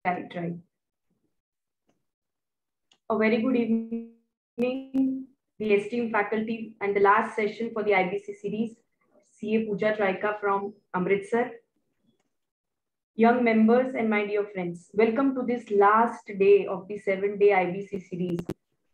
Right. A very good evening, the esteemed faculty, and the last session for the IBC series, CA Pooja Traika from Amritsar. Young members and my dear friends, welcome to this last day of the 7-day IBC series.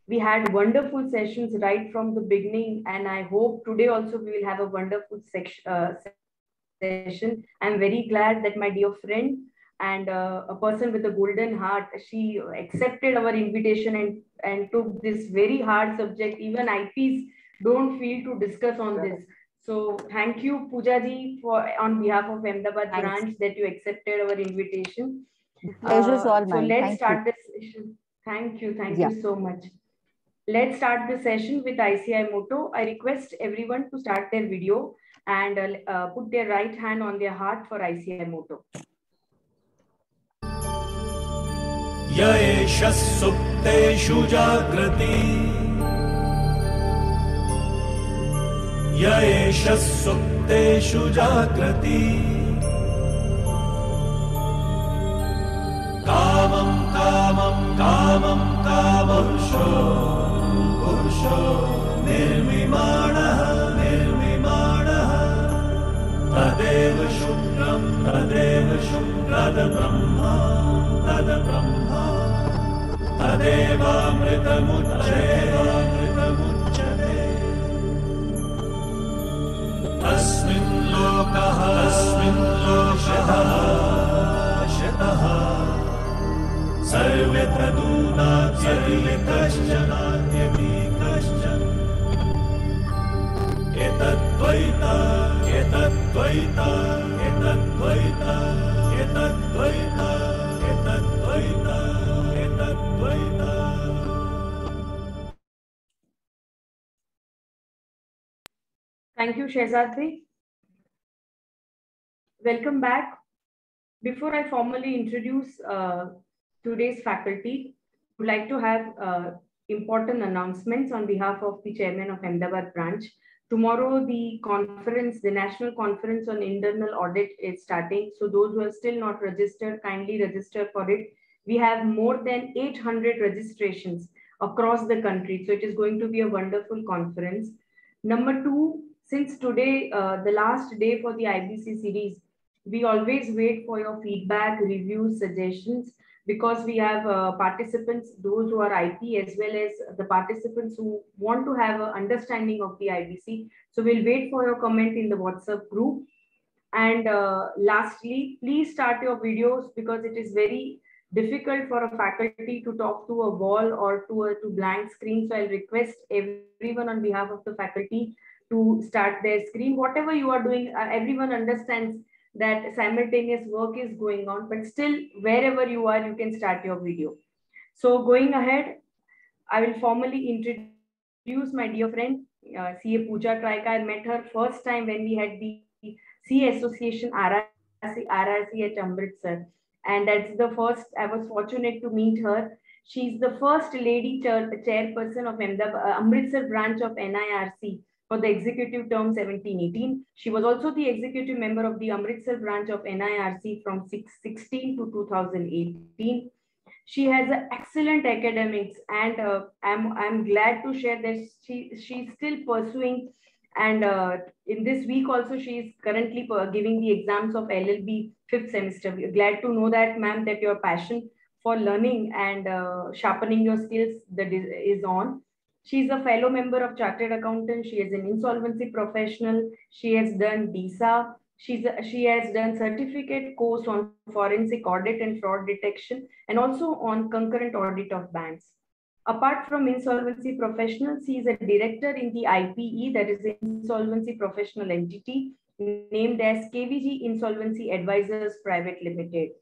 We had wonderful sessions right from the beginning, and I hope today also we will have a wonderful session. I'm very glad that my dear friend and a person with a golden heart, she accepted our invitation and took this very hard subject. Even IPs don't feel to discuss on this. So thank you, Pooja ji, for on behalf of Ahmedabad branch that you accepted our invitation. The pleasure is all mine. So let's Thank start you. this session. Thank you so much. Let's start the session with ICI motto. I request everyone to start their video and put their right hand on their heart for ICI motto. Yaesha supteshu jagrati Yaesha supteshu jagrati Kamam kamam kamam kamam Purusho nirmimanaha Tadeva shukram Tada Brahma Tadeva amritamucchate Asmin lokaha shataha Sarvatra dunatyati kaschan Etadvaita Thank you, Shehzad bhai. Welcome back. Before I formally introduce today's faculty, I would like to have important announcements on behalf of the chairman of Ahmedabad branch. Tomorrow, the conference, the National Conference on Internal Audit is starting. So those who are still not registered, kindly register for it. We have more than 800 registrations across the country. So it is going to be a wonderful conference. Number two, since today, the last day for the IBC series, we always wait for your feedback, reviews, suggestions, because we have participants, those who are IP, as well as the participants who want to have an understanding of the IBC. So we'll wait for your comment in the WhatsApp group. And lastly, please start your videos, because it is very difficult for a faculty to talk to a wall or to blank screen. So I'll request everyone on behalf of the faculty to start their screen. Whatever you are doing, everyone understands that simultaneous work is going on, but still wherever you are, you can start your video. So going ahead, I will formally introduce my dear friend, CA Pooja Traika. I met her first time when we had the CA Association RRC at Amritsar. And that's the first, I was fortunate to meet her. She's the first lady chairperson of Amritsar branch of NIRC for the executive term 17-18. She was also the executive member of the Amritsar branch of NIRC from 2016 to 2018. She has excellent academics, and I'm glad to share that she's still pursuing. And in this week also, she is currently giving the exams of LLB 5th semester. We're glad to know that, ma'am, that your passion for learning and sharpening your skills is on. She's a fellow member of Chartered Accountant. She is an insolvency professional. She has done DISA. She has done certificate course on forensic audit and fraud detection, and also on concurrent audit of banks. Apart from insolvency professional, she is a director in the IPE, that is the Insolvency Professional Entity, named as KVG Insolvency Advisors Private Limited.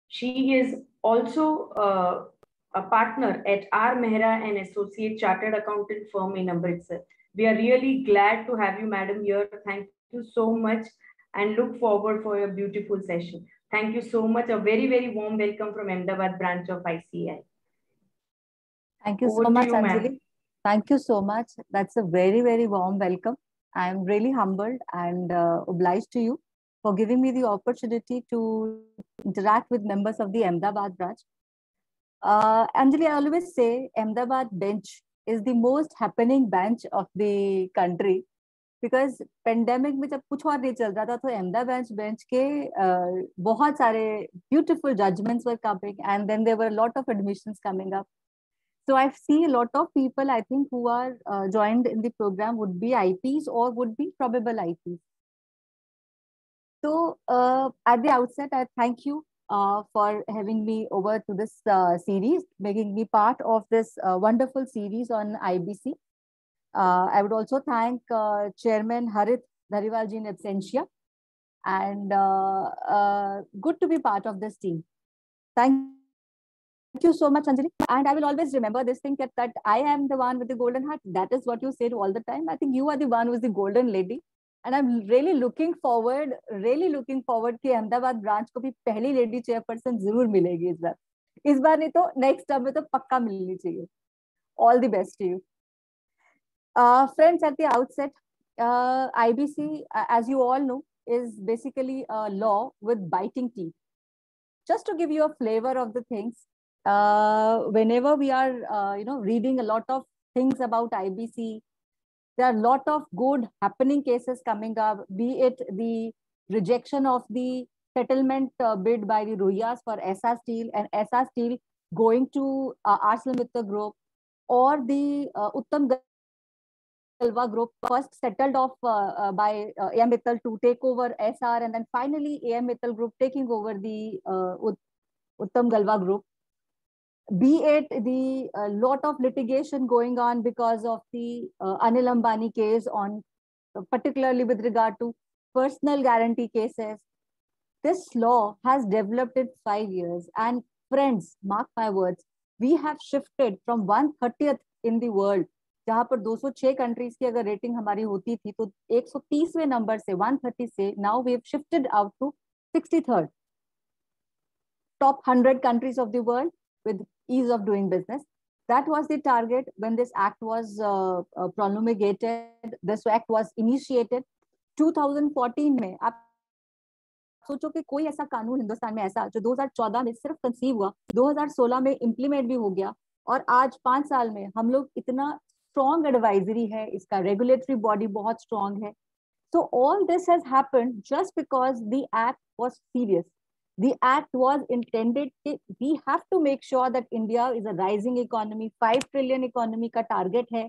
She is also a partner at R. Mehra and Associate Chartered Accountant firm in Amritsar. We are really glad to have you, madam, here. Thank you so much, and look forward for your beautiful session. Thank you so much. A very, very warm welcome from Ahmedabad branch of ICI. Thank you so much, Anjali. Thank you so much. That's a very, very warm welcome. I am really humbled and obliged to you for giving me the opportunity to interact with members of the Ahmedabad branch. Anjali, I always say Ahmedabad bench is the most happening bench of the country because pandemic में जब कुछ और नहीं चल रहा था तो Ahmedabad bench के बहुत सारे beautiful judgments were coming and then there were a lot of admissions coming up. So I see a lot of people, I think, who are joined in the program would be IPs or would be probable IPs. So at the outset, I thank you for having me over to this series, making me part of this wonderful series on IBC. I would also thank Chairman Harit Dhariwal ji in absentia, and good to be part of this team. Thank you so much, Anjali. And I will always remember this thing that I am the one with the golden heart. That is what you say all the time. I think you are the one who is the golden lady. And I'm really looking forward कि Ahmedabad branch को भी पहली lady chairperson जरूर मिलेगी इस बार नहीं तो next term में तो पक्का मिलनी चाहिए. All the best to you. Friends, at the outset, IBC, as you all know, is basically a law with biting teeth. Just to give you a flavor of the things, whenever we are, reading a lot of things about IBC, there are a lot of good happening cases coming up, be it the rejection of the settlement bid by the Rohias for Essar Steel and Essar Steel going to ArcelorMittal Group, or the Uttam Galva Group first settled off by AM Mittal to take over Essar, and then finally AM Mittal Group taking over the Uttam Galva Group. Be it the lot of litigation going on because of the Anil Ambani case on, particularly with regard to personal guarantee cases. This law has developed in 5 years, and friends, mark my words, we have shifted from 130th in the world, जहाँ पर 206 countries की अगर rating हमारी होती थी तो 130वें number से 130 से now we have shifted out to 63rd. Top 100 countries of the world with ease of doing business. That was the target when this act was promulgated. This act was initiated 2014 में. आप सोचो कि कोई ऐसा कानून हिंदुस्तान में ऐसा जो 2014 में सिर्फ कंसीव हुआ, 2016 में इम्प्लीमेंट भी हो गया, और आज 5 साल में हम लोग इतना स्ट्रॉन्ग एडवाइजरी है, इसका रेगुलेटरी बॉडी बहुत स्ट्रॉन्ग है. So all this has happened just because the act was serious. The act was intended that we have to make sure that India is a rising economy. 5 trillion economy ka target hai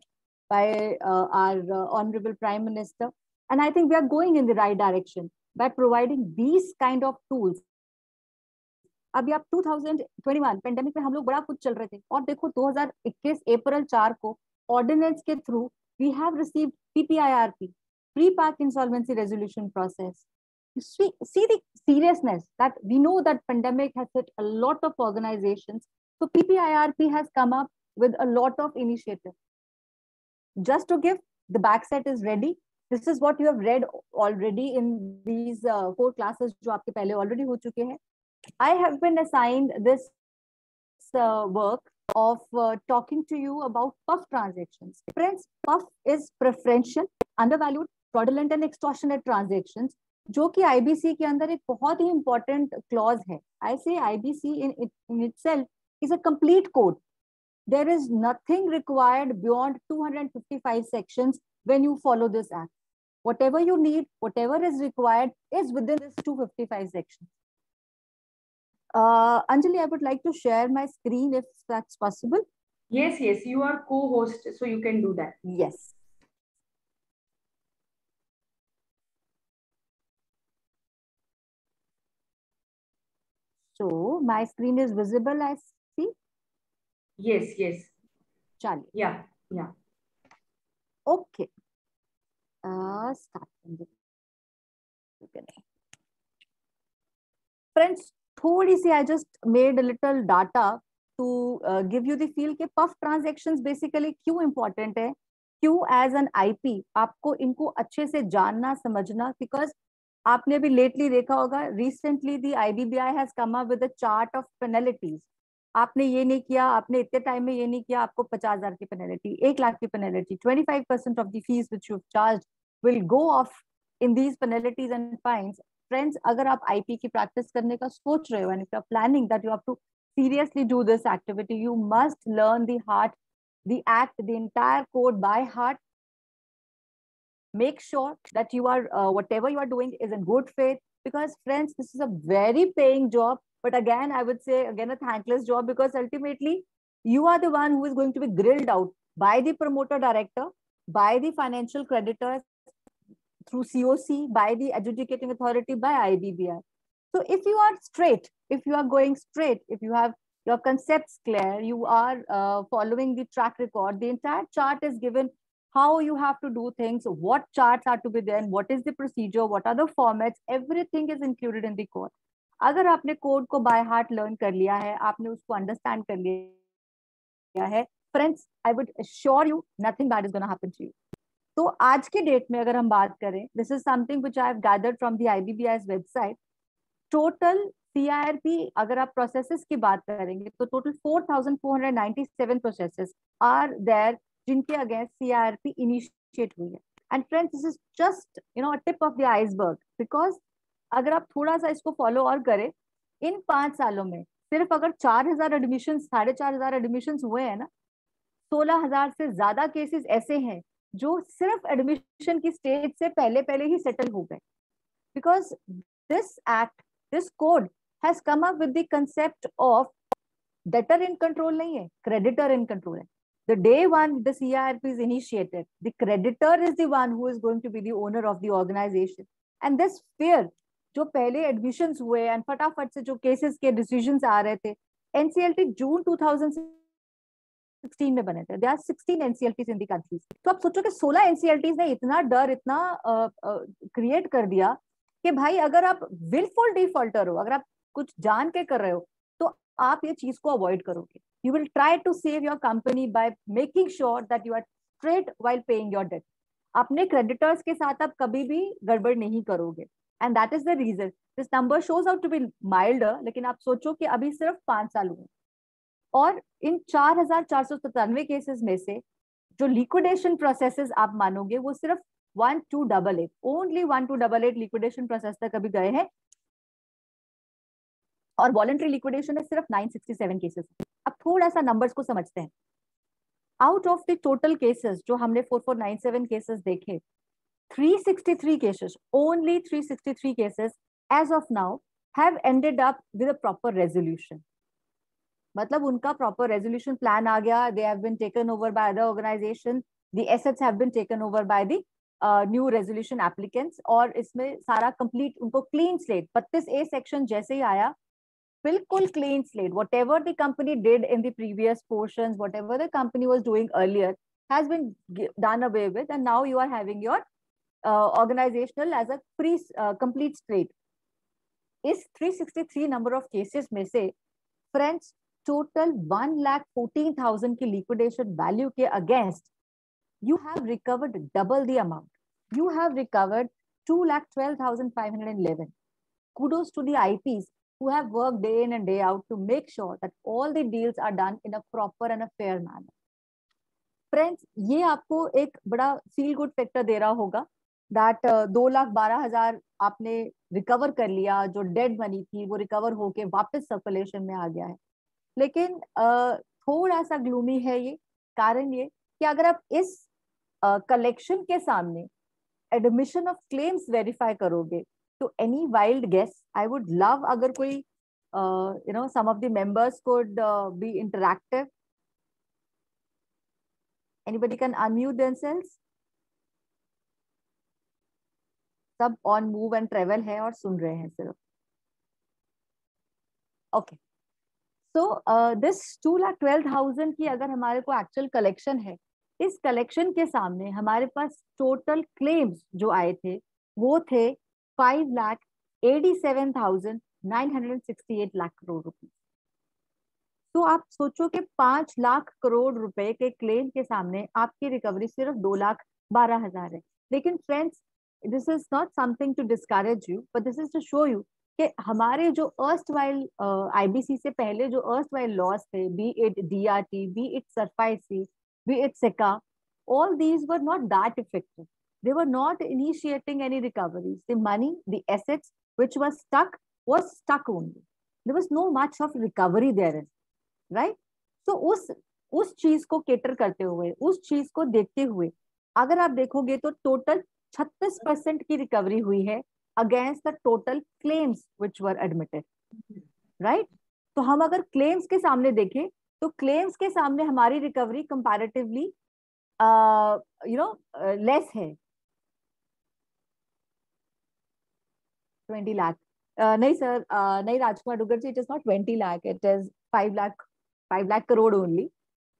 by our Honorable Prime Minister. And I think we are going in the right direction by providing these kind of tools. अभी आप 2021 pandemic में हम लोग बड़ा कुछ चल रहे थे, और देखो 2021 अप्रैल 4 को ऑर्डिनेंस के through we have received PPIRP, pre-pack insolvency resolution process. See the seriousness that we know that pandemic has hit a lot of organizations. So PPIRP has come up with a lot of initiatives. Just to give, the backset is ready. This is what you have read already in these 4 classes जो आपके पहले already हो चुके हैं. I have been assigned this work of talking to you about PUF transactions. Friends, PUF is preferential, undervalued, fraudulent and extortionate transactions, जो कि IBC के अंदर एक बहुत ही important clause है. I say IBC in itself is a complete code. There is nothing required beyond 255 sections when you follow this act. Whatever you need, whatever is required is within this 255 sections. Anjali, I would like to share my screen if that's possible. Yes, you are co-host, so you can do that. Yes. So my screen is visible, I see. Yes. Charlie. Yeah. Okay. Start from the beginning. Friends, थोड़ी सी I just made a little data to give you the feel कि PUF transactions basically क्यों important है, क्यों as an IP आपको इनको अच्छे से जानना समझना, because आपने अभी lately देखा होगा, recently the IBBI has come up with a chart of penalties. आपने ये नहीं किया, आपने इतने टाइम में ये नहीं किया, आपको 50,000 की पेनल्टी, 1 लाख की penalty, 25% of the fees which you've charged will go off in these penalties and fines. Friends, अगर आप आईपी की प्रैक्टिस करने का सोच रहे हो and if you are planning that you have to seriously do this activity, you must learn the act, the entire code by heart. Make sure that you are whatever you are doing is in good faith, because friends, this is a very paying job, but again I would say again a thankless job, because ultimately you are the one who is going to be grilled out by the promoter director, by the financial creditors, through COC, by the adjudicating authority, by IBBI. So if you are straight, if you are going straight, if you have your concepts clear, you are following the track record, the entire chart is given, how you have to do things, what charts are to be there, what is the procedure, what are the formats, everything is included in the code. अगर आपने code को by heart learn कर लिया है, आपने उसको understand कर लिया है, friends, I would sure you nothing bad is gonna happen to you. तो आज के डेट में अगर हम बात करें, this is something which I have gathered from the IBBI's website. Total CIRP अगर आप प्रोसेसेस की बात करेंगे तो टोटल 4497 प्रोसेसेस आर देयर जिनके अगेंस्ट CIRP इनिशिएट हुई है. And friends, this is just tip of the iceberg, because अगर आप थोड़ा सा इसको फॉलो और करें, इन 5 सालों में सिर्फ अगर 4000 एडमिशन, 4500 एडमिशन हुए हैं ना, 16000 से ज्यादा केसेस ऐसे हैं जो सिर्फ एडमिशन की स्टेज से पहले पहले ही सेटल हो गए. Because this act, this code has come up with the concept of debtor in control नहीं है, क्रेडिटर इन कंट्रोल है. The day one the CIRP is initiated, the creditor is the one who is going to be the owner of the organization. And this fear जो पहले admissions हुए and फटाफट से जो cases के decisions आ रहे थे, NCLT जून 2016 में बने थे. There are 16 NCLTs in the country. तो आप सोचो कि 16 NCLTs ने इतना डर, इतना क्रिएट कर दिया कि भाई अगर आप विलफुल डिफॉल्टर हो, अगर आप कुछ जान के कर रहे हो, तो आप ये चीज को अवॉइड करोगे. You will try to save your company by making sure that you are straight while paying your debt. अपने creditors के साथ आप कभी भी गड़बड़ नहीं करोगे. And that is the reason this number shows out to be milder. लेकिन आप सोचो कि अभी सिर्फ 5 साल हुए और इन 4497 केसेस में से जो लिक्विडेशन प्रोसेसेस आप मानोगे वो सिर्फ 1288, ओनली 1288 लिक्विडेशन प्रोसेस तक अभी गए हैं, और वॉलंटरी लिक्विडेशन है सिर्फ 967 केसेस. अब थोड़ा सा नंबर्स को समझते हैं. Out of the total cases जो हमने 4497 केसेस देखे, 363 cases, only 363 cases as of now have ended up with a proper resolution. मतलब उनका proper resolution plan आ गया, they have been taken over by other organizations, the assets have been taken over by the new resolution applicants, और इसमें सारा complete उनको clean slate, 32A section जैसे ही आया, बिल्कुल clean slate, whatever the company did in the previous portions, whatever the company was doing earlier has been done away with, and now you are having your organizational as a complete straight. इस 363 number of cases में से friends total 1,14,000 की liquidation value के against you have recovered double the amount. You have recovered 2,12,511. Kudos to the IPs who have worked day in and day out to make sure that all the deals are done in a proper and a fair manner. Friends, ये आपको एक बड़ा feel good factor दे रहा होगा that 2,12,000 आपने recover कर लिया, जो डेड मनी थी वो रिकवर होके वापस सर्कुलेशन में आ गया है. लेकिन थोड़ा सा ग्लूमी है ये, कारण ये कि अगर आप इस कलेक्शन के सामने एडमिशन ऑफ क्लेम्स वेरीफाई करोगे तो any wild guess, I would love अगर कोई some of the members could be interactive. Anybody can unmute themselves. सब ऑन मूव एंड ट्रेवल है और सुन रहे हैं सिर्फ. ओके, सो दिस 2,12,000 की अगर हमारे को एक्चुअल कलेक्शन है, इस कलेक्शन के सामने हमारे पास टोटल क्लेम्स जो आए थे वो थे 5,87,968 लाख करोड़ रुपए. तो आप सोचो कि 5 लाख करोड़ रुपए के क्लेम के सामने आपकी रिकवरी सिर्फ 2,12,000 है. लेकिन friends, this is not something to discourage you, but this is to show you कि हमारे जो erstwhile IBC से पहले जो erstwhile laws थे, be it DRT, be it SARFAESI, be it SECA, all these were not that effective. They were not initiating any recoveries. The money, the assets which was stuck only. There was no much of recovery therein, right? So उस चीज को cater करते हुए, उस चीज को देखते हुए अगर आप देखोगे तो टोटल 36% की रिकवरी हुई है against the total claims which were admitted, right? तो हम अगर क्लेम्स के सामने देखें तो क्लेम्स के सामने हमारी रिकवरी कंपैरेटिवली लेस है, 20 लाख। नहीं सर, नहीं Rajkumar Duggal ji, it is not 20 lakh, it is 5 lakh crore only.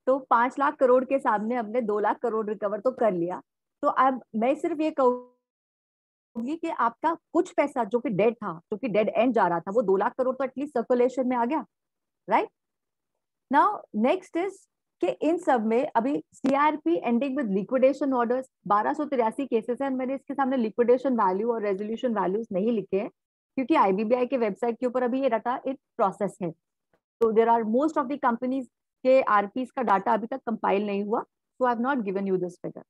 तो 5 लाख करोड़ के सामने हमने 2 लाख करोड़ रिकवर तो कर लिया। तो अब मैं सिर्फ ये कहूंगी कि आपका कुछ पैसा जो कि डेड था, जो कि डेड एंड जा रहा था, वो 2 लाख करोड़ तो एटलीस्ट सर्कुलेशन में आ गया, राइट? नाउ नेक्स्ट इज कि इन सब में अभी CRP ending with liquidation orders 1283 cases हैं। मैंने इसके सामने लिक्विडेशन वैल्यू और रेजोल्यूशन वैल्यूज नहीं लिखे हैं क्योंकि आईबीबीआई के वेबसाइट के ऊपर अभी ये डाटा इन प्रोसेस है। तो there are most of the companies के आरपीस का डाटा अभी तक कंपाइल नहीं हुआ, so I have not given you this figure.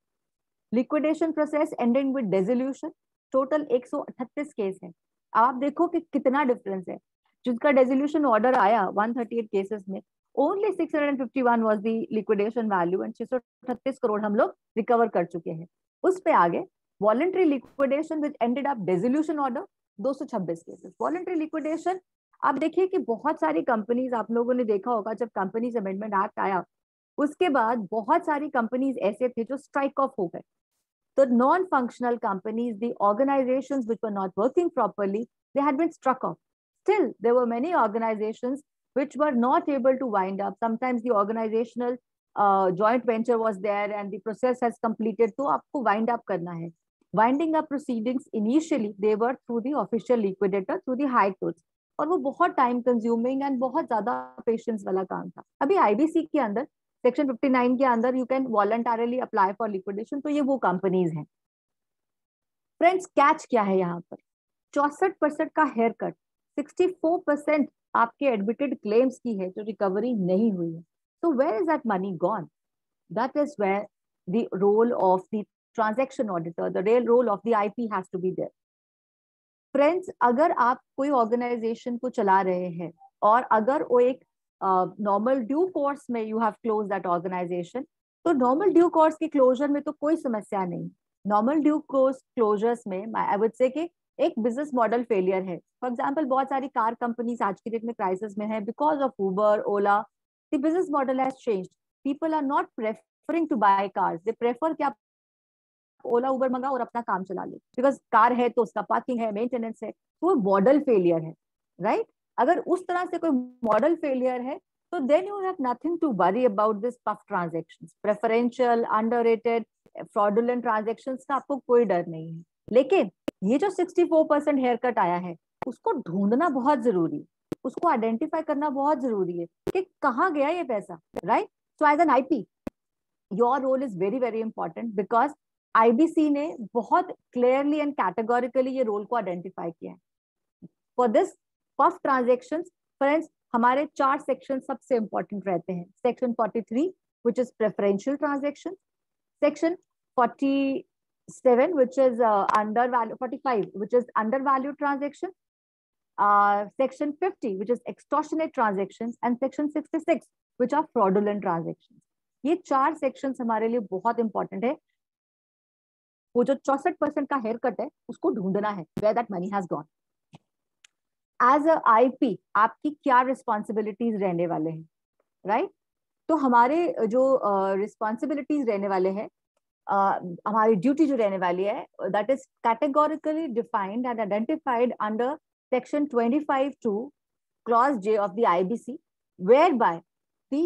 Liquidation process ending with dissolution total 138 case है। आप देखो कि कितना डिफरेंस है। जिनका डिसोल्यूशन ऑर्डर आया 138 केसेस में, only 651 was the liquidation value and 638 crore हम लोग रिकवर कर चुके हैं। उस पे आगे वॉलंटरी लिक्विडेशन विच ended up dissolution order 226 cases. Voluntary liquidation आप देखिए कि बहुत सारी कंपनीज, आप लोगों ने देखा होगा जब कंपनीज अमेंडमेंट एक्ट आया उसके बाद बहुत सारी कंपनीज ऐसे थे जो स्ट्राइक ऑफ हो गए। तो non functional companies, the organisations which were not working properly, they had been struck off. Still, there were many organizations which were not able to wind up. Sometimes the organizational joint venture was there and the process has completed. तो आपको wind up करना है. Winding up proceedings initially they were through the official liquidator, through the high courts. और वो बहुत time consuming and बहुत ज्यादा patience वाला काम था। अभी IBC के अंदर सेक्शन 59 के अंदर you can voluntarily apply for liquidation, तो ये वो कंपनीज हैं। फ्रेंड्स, कैच क्या है यहाँ पर? 64% का हेयर कट, 64% आपके एडमिटेड क्लेम्स की है जो रिकवरी नहीं हुई है। तो where is that money gone? That is where the role of the transaction auditor, the real role of the IP has to be there. Friends, अगर आप कोई ऑर्गेनाइजेशन को चला रहे हैं और अगर वो एक नॉर्मल ड्यू कोर्स में you have close that organisation, तो नॉर्मल ड्यू कोर्स के क्लोजर में तो कोई समस्या नहीं। नॉर्मल ड्यू कोर्स क्लोजर्स में आई वुड से कि एक बिजनेस मॉडल फेलियर है। फॉर एग्जाम्पल, बहुत सारी कार कंपनीज आज की डेट में क्राइसिस में है because of Uber, Ola. The business model has changed. People are not preferring to buy cars, they prefer कि आप ओला उबर मंगाओ और अपना काम चला ले, बिकॉज कार है तो उसका पार्किंग है, मेंटेनेंस है। तो मॉडल फेलियर है, राइट? अगर उस तरह से कोई मॉडल फेलियर है तो then you have nothing to worry about this PUF transactions, preferential, underrated, fraudulent transactions का आपको कोई डर नहीं है। लेकिन ये जो 64% हेयर कट आया है उसको ढूंढना बहुत जरूरी है, उसको आइडेंटिफाई करना बहुत जरूरी है कि कहाँ गया ये पैसा, right? So as an IP your role is very very important because IBC ने बहुत क्लियरली एंड कैटेगोरिकली ये रोल को आइडेंटिफाई किया है। For this PUF transactions, friends, हमारे 4 सेक्शन सबसे इंपॉर्टेंट रहते हैं। Section 43 which is preferential transaction, section 47 which is undervalue, 45 which is undervalued transaction, section 50 which is extortionate transactions, and section 66 which are fraudulent transactions. ये 4 sections हमारे लिए बहुत important है। वो जो 64% का हेयर कट है उसको ढूंढना है, where that money has gone. As a IP आपकी क्या रिस्पॉन्सिबिलिटीज रहने वाले हैं, राइट? तो हमारे जो रिस्पॉन्सिबिलिटीज रहने वाले हैं, हमारी ड्यूटी जो रहने वाली है, that is categorically defined and identified under section 25(2) clause J of the IBC, whereby the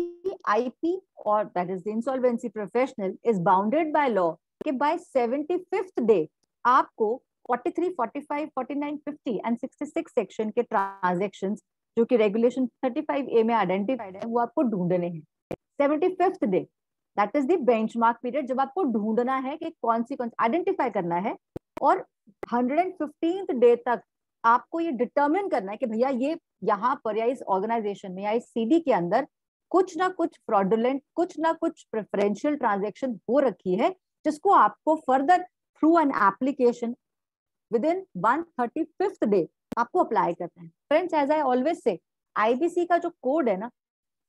IP or that is the insolvency professional is bounded by law कि by 75th day आपको 43, 45, 49, 50 and 66 सेक्शन के transactions जो कि regulation 35A में identified है वो आपको ढूंढने हैं। 75th day that is the benchmark period जब आपको ढूंढना है कि कौन सी आइडेंटिफाई करना है, और 115th डे तक आपको ये डिटरमिन करना है कि भैया ये यहाँ पर या इस ऑर्गेनाइजेशन में या इस सीडी के अंदर कुछ ना कुछ फ्रॉडुलेंट, कुछ ना कुछ प्रेफरेंशियल ट्रांजैक्शन हो रखी है, जिसको आपको further through an application within 135th day आपको अप्लाई करना है। Friends, as I always say, IBC का जो कोड है ना,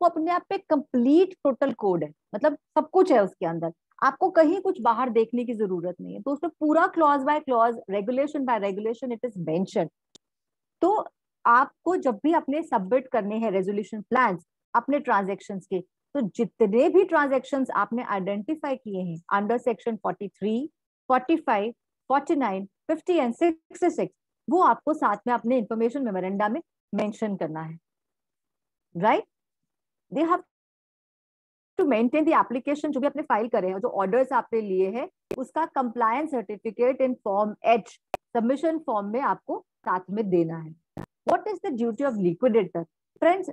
वो अपने आप पे कंप्लीट टोटल कोड है, मतलब सब कुछ है उसके अंदर, आपको कहीं कुछ बाहर देखने की जरूरत नहीं है। तो उसमें पूरा clause by clause, regulation bye regulation it is mention. तो आपको जब भी अपने सबमिट करने हैं रेजोल्यूशन प्लान्स अपने ट्रांजेक्शन्स के, तो जितने भी ट्रांजेक्शन्स आपने आइडेंटिफाई किए हैं अंडर सेक्शन 43, 45, 49, 50 एंड 66, वो आपको साथ में अपने इंफॉर्मेशन मेमोरेंडा में मेंशन करना है, right? They have to maintain the application, जो भी आपने फाइल करे हैं, जो ऑर्डर्स आपने लिए हैं, उसका compliance certificate in form H submission form में आपको साथ में देना है। What is the duty of liquidator? Friends,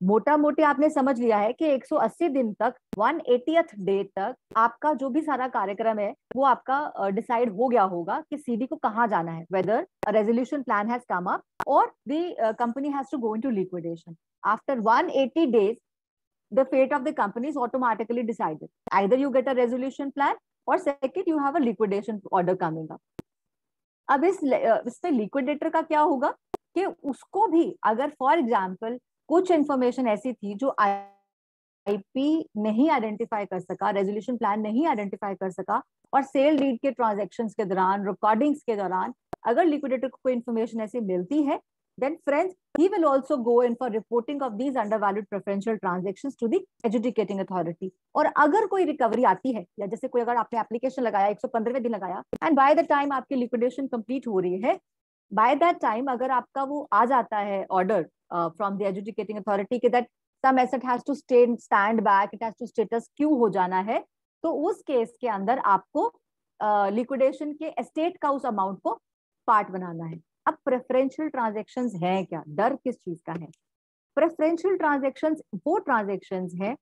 मोटा मोटी आपने समझ लिया है कि 180 दिन तक, 180th डे तक आपका जो भी सारा कार्यक्रम है वो आपका डिसाइड हो गया होगा कि सीडी को कहाँ जाना है, whether a resolution plan has come up or the company has to go into liquidation. After 180 days the fate of the company is automatically decided. Either you get a resolution plan or second you have a liquidation order coming up. अब इससे liquidator का क्या होगा कि उसको भी अगर for example कुछ इंफॉर्मेशन ऐसी थी जो आईपी नहीं आइडेंटिफाई कर सका, रेजोल्यूशन प्लान नहीं आइडेंटिफाई कर सका, और सेल डीड के ट्रांजैक्शंस के दौरान, रिकॉर्डिंग्स के दौरान अगर लिक्विडेटर को कोई इंफॉर्मेशन ऐसी मिलती है, then friends, he will also go in for reporting of these undervalued preferential transactions to the adjudicating authority. और अगर कोई रिकवरी आती है, या जैसे कोई अगर आपने एप्लीकेशन लगाया 115वें दिन लगाया, एंड बाय द टाइम आपकी लिक्विडेशन कंप्लीट हो रही है, बाय दैट टाइम अगर आपका वो आ जाता है order from the adjudicating authority कि that some asset has to stand back, it has to status quo हो जाना है, तो उस केस के अंदर आपको लिक्विडेशन के एस्टेट का उस अमाउंट को पार्ट बनाना है। अब प्रेफरेंशियल ट्रांजैक्शंस हैं क्या? डर किस चीज का है? प्रेफरेंशियल ट्रांजैक्शंस वो ट्रांजैक्शंस हैं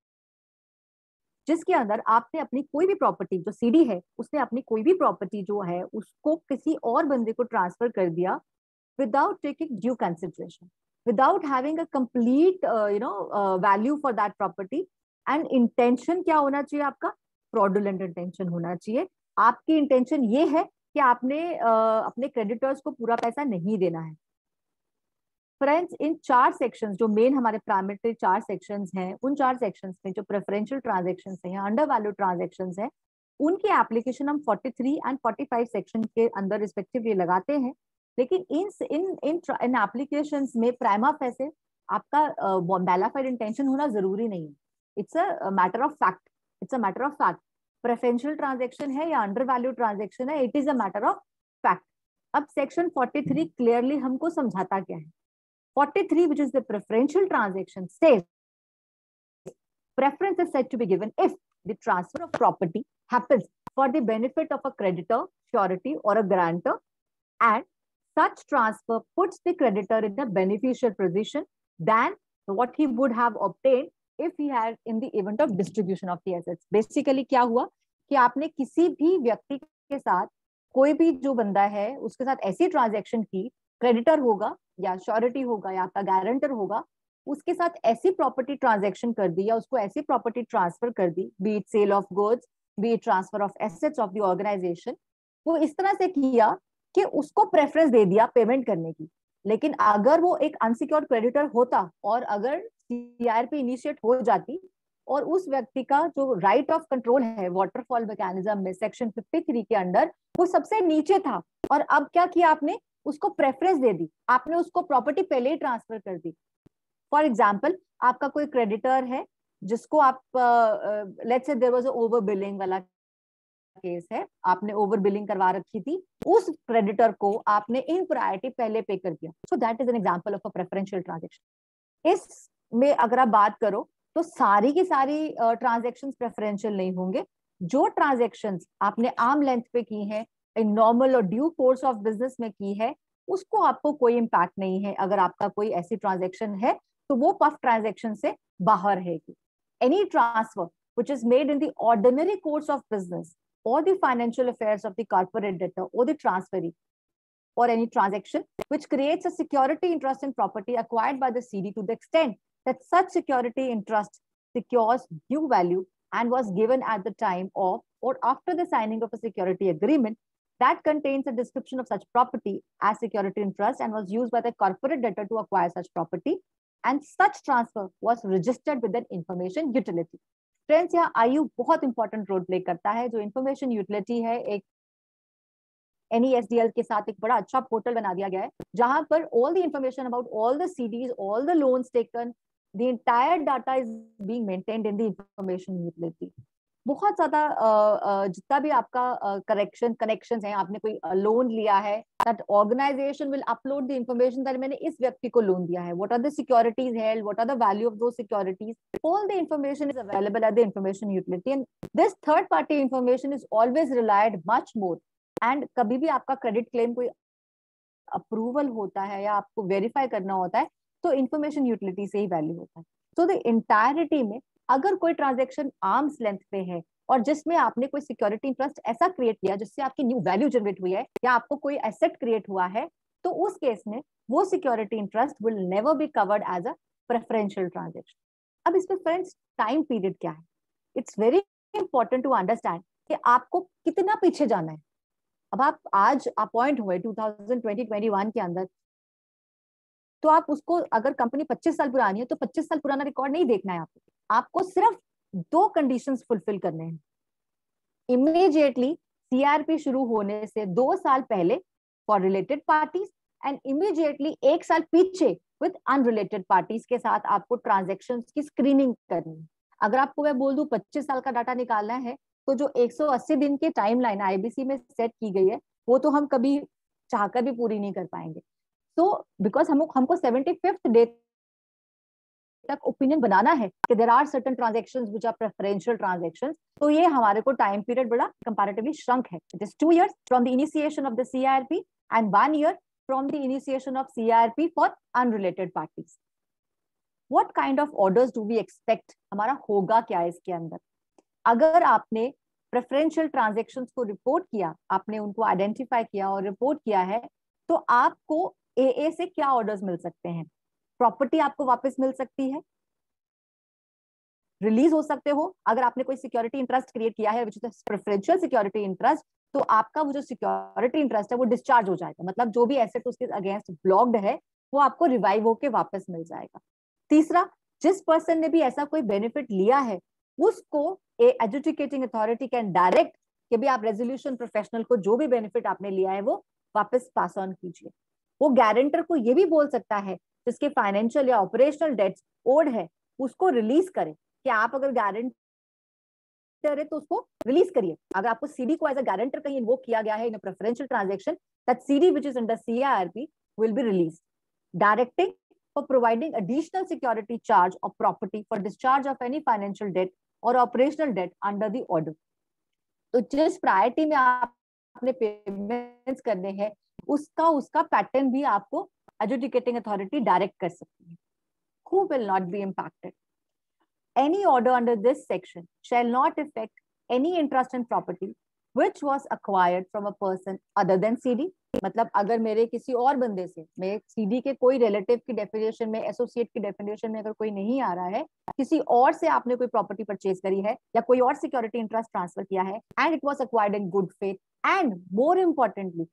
जिसके अंदर आपने अपनी कोई भी प्रॉपर्टी, जो सीडी है उसने अपनी कोई भी प्रॉपर्टी जो है उसको किसी और बंदे को ट्रांसफर कर दिया without taking due consideration, without having a complete value for that property. And intention क्या होना चाहिए आपका? फ्रॉडुलेंट इंटेंशन होना चाहिए। आपकी इंटेंशन ये है कि आपने अपने क्रेडिटर्स को पूरा पैसा नहीं देना है। फ्रेंड्स, इन 4 सेक्शंस जो मेन हमारे प्राइमरी 4 सेक्शंस हैं, उन 4 सेक्शंस में जो प्रेफरेंशियल ट्रांजैक्शंस हैं, अंडर वैल्यू ट्रांजैक्शंस हैं, उनकी एप्लीकेशन हम 43 एंड 45 सेक्शन के अंदर रिस्पेक्टिवली लगाते हैं। लेकिन इन एप्लीकेशंस में प्राइमा फेसे आपका बैलाफाइड इंटेंशन होना जरूरी नहीं है। It's a matter of fact, it's a matter of fact. Preferential transaction है या अंडर वैल्यू ट्रांजैक्शन है, it is a matter of fact. अब सेक्शन 43 क्लियरली हमको समझाता क्या है? 43, which is the preferential transaction, says preference is said to be given if the transfer of property happens for the benefit of a creditor, surety, or a grantor, and such transfer puts the creditor in a beneficial position than what he would have obtained if he had in the event of distribution of the assets. Basically क्या हुआ कि आपने किसी भी व्यक्ति के साथ, कोई भी जो बंदा है उसके साथ ऐसी ट्रांजैक्शन की, क्रेडिटर होगा या श्योरिटी होगा या आपका गारंटर होगा, उसके साथ ऐसी प्रॉपर्टी ट्रांजैक्शन कर दी या उसको ऐसी प्रॉपर्टी ट्रांसफर कर दी, be it sale of goods, be it transfer of assets of the organisation, वो इस तरह से किया कि उसको प्रेफरेंस दे दिया पेमेंट करने की। लेकिन अगर वो एक अनसिक्योर्ड क्रेडिटर होता और अगर सीआरपी इनिशिएट हो जाती और उस व्यक्ति का जो राइट ऑफ कंट्रोल है वाटरफॉल मैकेनिज्म में सेक्शन 53 के अंडर, वो सबसे नीचे था, और अब क्या किया आपने? उसको प्रेफरेंस दे दी, आपने उसको प्रॉपर्टी पहले ही ट्रांसफर कर दी। फॉर एग्जाम्पल, आपका कोई क्रेडिटर है जिसको आप let's say there was a over billing वाला केस है, आपने ओवर बिलिंग करवा रखी थी, उस क्रेडिटर को आपने इन प्रायोरिटी पहले पे कर दिया। So that is an example of a preferential transaction. इसमें अगर आप बात करो तो सारी की सारी ट्रांजैक्शंस प्रेफरेंशियल नहीं होंगे। जो ट्रांजैक्शंस आपने आर्म लेंथ पे की हैं, इन नॉर्मल और ड्यू कोर्स ऑफ बिजनेस में की है, उसको आपको कोई इम्पैक्ट नहीं है। अगर आपका कोई ऐसी ट्रांजैक्शन है तो वो पफ ट्रांजैक्शन से बाहर है। Any transfer which is made in the ordinary course of business or the financial affairs of the corporate debtor or the transferee, or any transaction which creates a security interest in property acquired by the CD to the extent that such security interest secures due value and was given at the time of or after the signing of a security agreement that contains a description of such property as security interest and was used by the corporate debtor to acquire such property, and such transfer was registered with an information utility. Friends, यहाँ आयु बहुत important role play करता है. जो information utility है, एक NESDL के साथ एक बड़ा अच्छा पोर्टल बना दिया गया है जहां पर all the information about all the CDs, all the loans taken, the entire data is being maintained in the information utility. बहुत ज्यादा जितना भी आपका कनेक्शंस हैं, आपने कोई लोन लिया है, that organisation will upload the information that मैंने इस व्यक्ति को लोन दिया है, what are the securities held, what are the value of those securities, all the information is available at the information utility. And this third party information is always relied much more. And कभी भी आपका credit claim कोई approval होता है या आपको verify करना होता है तो इंफॉर्मेशन यूटिलिटी से ही वैल्यू होता है. तो द इंटायरिटी में अगर कोई ट्रांजैक्शन आर्म्स लेंथ पे है और जिसमें आपने कोई सिक्योरिटी इंटरेस्ट ऐसा क्रिएट किया जिससे आपकी न्यू वैल्यू जनरेट हुई है या आपको कोई एसेट क्रिएट हुआ है, तो उस केस में वो security interest will never be covered as a preferential transaction. अब इसमें फ्रेंड्स टाइम पीरियड क्या है? It's very important to understand कि आपको कितना पीछे जाना है. अब आप आज अपॉइंट हुए 2020-21 के अंदर, तो आप उसको, अगर कंपनी 25 साल पुरानी है तो 25 साल पुराना रिकॉर्ड नहीं देखना है आपको. आपको सिर्फ 2 कंडीशंस फुलफिल करने हैं. इमीडिएटली CRP शुरू होने से 2 साल पहले for related parties and immediately 1 साल पीछे विद अनरिलेटेड पार्टीज के साथ आपको ट्रांजैक्शंस की स्क्रीनिंग करनी है. अगर आपको मैं बोल दूं 25 साल का डाटा निकालना है तो जो 180 दिन की टाइमलाइन IBC में सेट की गई है वो तो हम कभी चाहकर भी पूरी नहीं कर पाएंगे. तो बिकॉज हमको 75th डे तक ओपिनियन बनाना है कि there are certain transactions which are preferential transactions, तो ये हमारे को टाइम पीरियड बड़ा कंपैरेटिवली श्रंक है. It is 2 years from the initiation of the CRP and 1 year from the initiation of CRP for unrelated parties. What kind of orders do we expect? हमारा होगा क्या इसके अंदर? अगर आपने प्रेफरेंशियल ट्रांजैक्शंस को रिपोर्ट किया, आपने उनको आइडेंटिफाई किया और रिपोर्ट किया है, तो आपको AA से क्या ऑर्डर्स मिल सकते हैं? प्रॉपर्टी आपको वापस मिल सकती है, रिलीज हो सकते हो. अगर आपने कोई सिक्योरिटी इंटरेस्ट क्रिएट किया है विच इज प्रेफरेंशियल सिक्योरिटी इंटरेस्ट, तो आपका वो जो सिक्योरिटी इंटरेस्ट है वो डिस्चार्ज हो जाएगा. मतलब जो भी एसेट उसके अगेंस्ट ब्लॉक्ड है वो आपको रिवाइव होके वापस मिल जाएगा. तीसरा, जिस पर्सन ने भी ऐसा कोई बेनिफिट लिया है उसको एडजुडिकेटिंग अथॉरिटी कैन डायरेक्ट कि भी आप रेजोल्यूशन प्रोफेशनल को जो भी बेनिफिट आपने लिया है वो वापस पास ऑन कीजिए. वो गारंटर को ये भी बोल सकता है जिसके फाइनेंशियल या ऑपरेशनल डेट्स ओड है उसको रिलीज करे, कि आप अगर गारंटर है तो उसको रिलीज करिए. अगर आपको CD को एज अ गारंटर कहीं इन्वोक किया गया है in a preferential transaction, that CD which is under CRP will be released. Directing for providing additional security charge of property for discharge of any financial debt or operational debt under the order. तो जिस priority में आपने payments करने हैं उसका pattern भी आपको adjudicating authority direct कर सकती है. Who will not be impacted? Any order under this section shall not affect any interest in property which was acquired from a person other than CD. मतलब अगर मेरे किसी और बंदे से, मैं CD के कोई रिलेटिव की डेफिनेशन में, एसोसिएट की डेफिनेशन में अगर कोई नहीं आ रहा है, किसी और से आपने कोई प्रॉपर्टी परचेज करी है या कोई और सिक्योरिटी इंटरेस्ट ट्रांसफर किया है and it was acquired in good faith and more importantly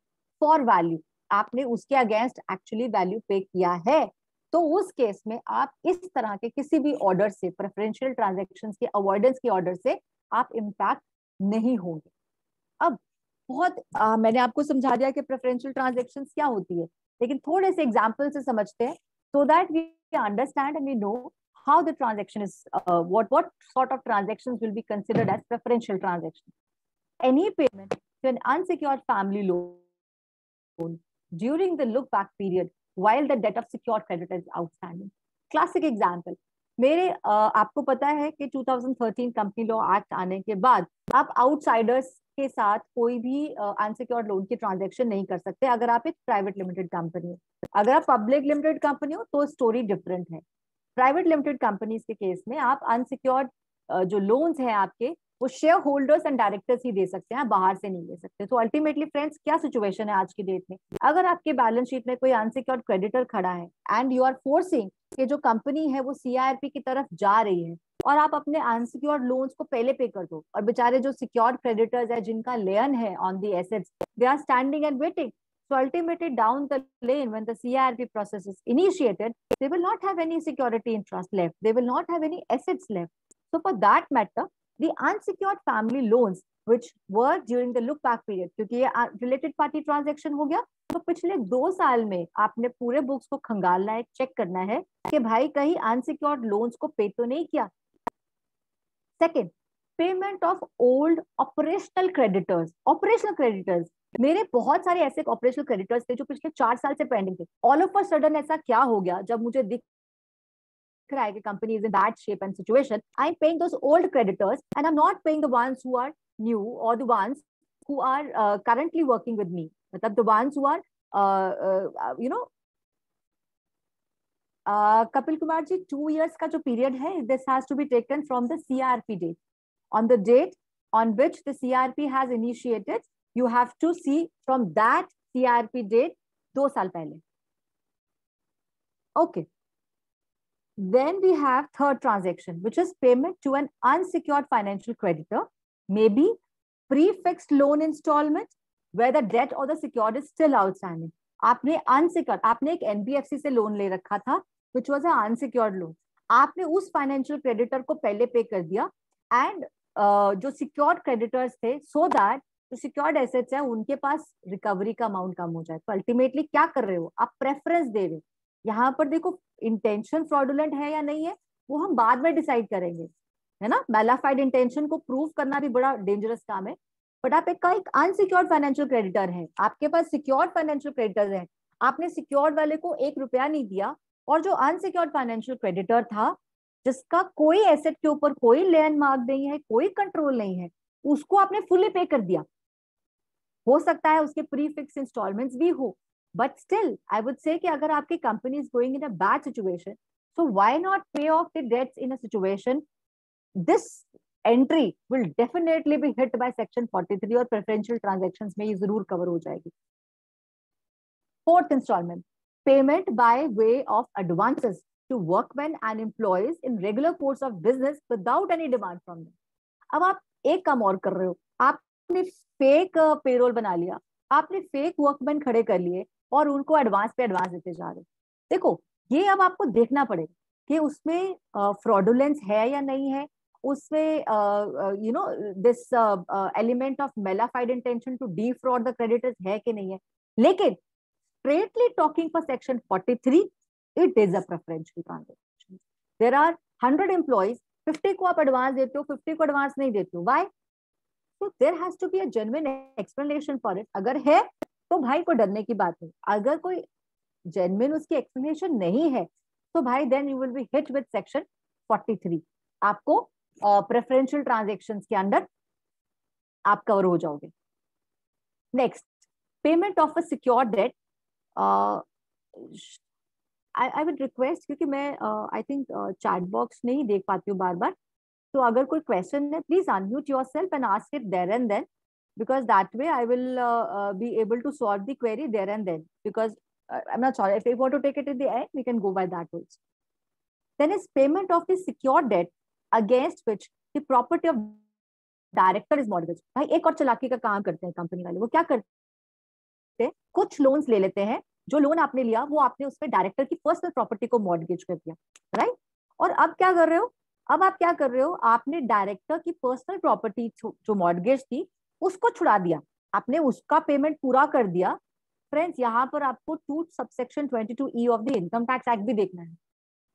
for value, आपने उसके अगेंस्ट एक्चुअली वैल्यू पे किया है, तो उस केस में आप इस तरह के किसी भी ऑर्डर से, प्रेफरेंशियल ट्रांजैक्शंस के अवॉइडेंस के ऑर्डर से आप इम्पैक्ट नहीं होंगे. अब बहुत मैंने आपको समझा दिया कि प्रेफरेंशियल ट्रांजैक्शंस क्या होती है, लेकिन थोड़े से एग्जांपल से समझते हैं so that we understand and we know how the transaction is, what sort of transactions will be considered as preferential transactions. Any payment to an unsecured family loan during the look back period while the debt of secured creditor is outstanding. Classic example, मेरे आपको पता है कि 2013 company law act आने के बाद आप outsiders के साथ कोई भी अनसिक्योर्ड लोन की ट्रांजैक्शन नहीं कर सकते अगर आप एक प्राइवेट लिमिटेड कंपनी हो. अगर आप पब्लिक लिमिटेड कंपनी हो तो स्टोरी डिफरेंट है. प्राइवेट लिमिटेड कंपनीज के केस में आप अनसिक्योर्ड जो लोन्स हैं आपके, वो शेयर होल्डर्स एंड डायरेक्टर्स ही दे सकते हैं, बाहर से नहीं दे सकते. तो अल्टीमेटली फ्रेंड्स क्या सिचुएशन है आज की डेट में, अगर आपके बैलेंस शीट में कोई अनसिक्योर्ड क्रेडिटर खड़ा है एंड यू आर फोर्सिंग कि जो कंपनी है वो सीआरपी की तरफ जा रही है और आप अपने अनसिक्योर्ड लोन्स को पहले पे कर दो, और बेचारे जो सिक्योर्ड क्रेडिटर्स है जिनका लेन है on the assets, they are standing and waiting. So ultimately down the lane, when the CRP process is initiated, they will not have any security interest left. They will not have any assets left. So for that matter, the unsecured family loans which were during the look back period, क्योंकि ये related party transaction हो गया, तो पिछले 2 साल में आपने पूरे बुक्स को खंगालना है, चेक करना है कि भाई कहीं अनसिक्योर्ड लोन्स को पे तो नहीं किया. Second, payment of old operational creditors. Operational creditors, मेरे बहुत सारे ऐसे ऑपरेशनल क्रेडिटर्स थे जो पिछले 4 साल से पेंडिंग थे. ऑल ऑफ अ सडन ऐसा क्या हो गया जब मुझे दिख रहा है कि company is in bad shape and situation, I am paying those old creditors and I am not paying the ones who are new or the ones who are currently working with me. मतलब the ones who are you know Kapil Kumar ji, 2 years का जो period है, this has to be taken from the CRP date. On the date on which the CRP has initiated, you have to see from that CRP date 2 साल पहले. Okay. Then we have third transaction, which is payment to an unsecured financial creditor, maybe prefixed loan installment, where the debt or the secured is still outstanding. आपने unsecured, आपने एक NBFC से loan ले रखा था, which was an unsecured loan. आपने उस financial creditor को पहले पे कर दिया, एंड जो सिक्योर्ड क्रेडिटर्स थे, सो दैट जो सिक्योर्ड एसेट्स है उनके पास रिकवरी का अमाउंट कम हो जाए. तो अल्टीमेटली क्या कर रहे हो आप? प्रेफरेंस दे रहे हो. यहाँ पर देखो, इंटेंशन फ्रॉडुलेंट है या नहीं है वो हम बाद में डिसाइड करेंगे, है ना. मैलाफाइड इंटेंशन को प्रूव करना भी बड़ा डेंजरस काम है. बट आप एक अनसिक्योर्ड फाइनेंशियल क्रेडिटर है, आपके पास सिक्योर्ड फाइनेंशियल क्रेडिटर है, आपने सिक्योर्ड वाले को 1 रुपया नहीं दिया, और जो अनसिक्योर्ड फाइनेंशियल क्रेडिटर था जिसका कोई एसेट के ऊपर कोई लैंडमार्क नहीं है, कोई कंट्रोल नहीं है, उसको आपने फुली पे कर दिया. हो सकता है उसके प्रीफिक्स इंस्टॉलमेंट्स भी हो, but still I would say कि अगर आपकी company is going in a bad situation, so why not pay off the debts in a situation. This entry will definitely be hit by section 43 or preferential transactions में ये जरूर cover हो जाएगी. Fourth instalment, payment by way of advances to workmen and employees in regular course of business without any demand from them. अब आप एक काम और कर रहे हो, आपने फेक पेरोल बना लिया, आपने फेक वर्कमैन खड़े कर लिए और उनको एडवांस पे एडवांस देते जा रहे हो. देखो, ये अब आपको देखना पड़ेगा कि उसमें फ्रॉडुलेंस है या नहीं है, उसमें you know this element of mala fide intention to defraud the creditors है कि नहीं है. लेकिन straightly talking for section 43, it is a preferential transaction. There are 100 employees, 50 को आप एडवांस देते हो, 50 को एडवांस नहीं देते हो. Why? So there has to be a genuine explanation for it. अगर है तो भाई को डरने की बात है. अगर कोई genuine उसकी explanation नहीं है तो भाई then you will be hit with section 43. आपको preferential transactions के अंदर आप कवर हो जाओगे. Next, payment of a secured debt. I would request, क्योंकि मैं I think chat box नहीं देख पाती हूँ बार बार, तो अगर कोई क्वेश्चन है please unmute yourself and ask it there and then, because that way I will be able to solve the query there and then, because I'm not sure if you want to take it at the end we can go by that also. Then is payment of the secured debt against which the property of director is mortgaged. भाई एक और चालाकी का काम करते हैं company वाले. वो क्या करते हैं, कुछ लोन्स ले लेते हैं, जो लोन आपने लिया वो आपने उसमें डायरेक्टर की पर्सनल प्रॉपर्टी को मॉर्गेज कर दिया, राइट. और अब क्या कर रहे हो, अब आप क्या कर रहे हो, आपने डायरेक्टर की पर्सनल प्रॉपर्टी जो मॉर्गेज थी उसको छुड़ा दिया, आपने उसका पेमेंट पूरा कर दिया. फ्रेंड्स, यहाँ पर आपको 2 subsection 22E of the income tax act भी देखना है.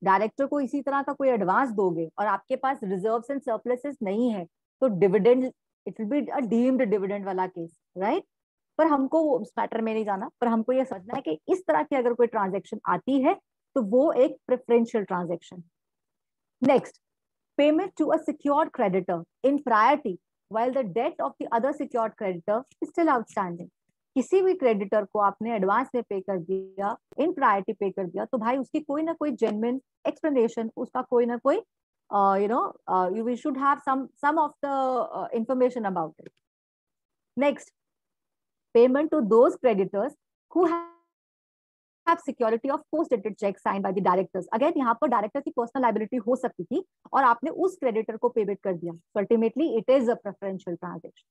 डायरेक्टर को इसी तरह का कोई एडवांस दोगे और आपके पास रिजर्व्स एंड सरप्लसेस नहीं है, तो dividend, it will be a deemed dividend वाला केस, राइट. पर हमको उस मैटर में नहीं जाना, पर हमको ये समझना है कि इस तरह की अगर कोई ट्रांजैक्शन आती है तो वो एक preferential transaction. Next, payment to a secured creditor in priority while the date of the other secured creditor is still outstanding. किसी भी क्रेडिटर को आपने एडवांस में पे कर दिया, इन प्रायोरिटी पे कर दिया, तो भाई उसकी कोई ना कोई जेन्युइन एक्सप्लेनेशन, उसका कोई ना कोई you should have some of the information about it. Next, payment to those creditors who have security of post-dated checks signed by the directors. Again, यहाँ पर डायरेक्टर की पर्सनल लाइबिलिटी हो सकती थी और आपने उस क्रेडिटर को पेमेंट कर दिया. So ultimately, it is a preferential transaction.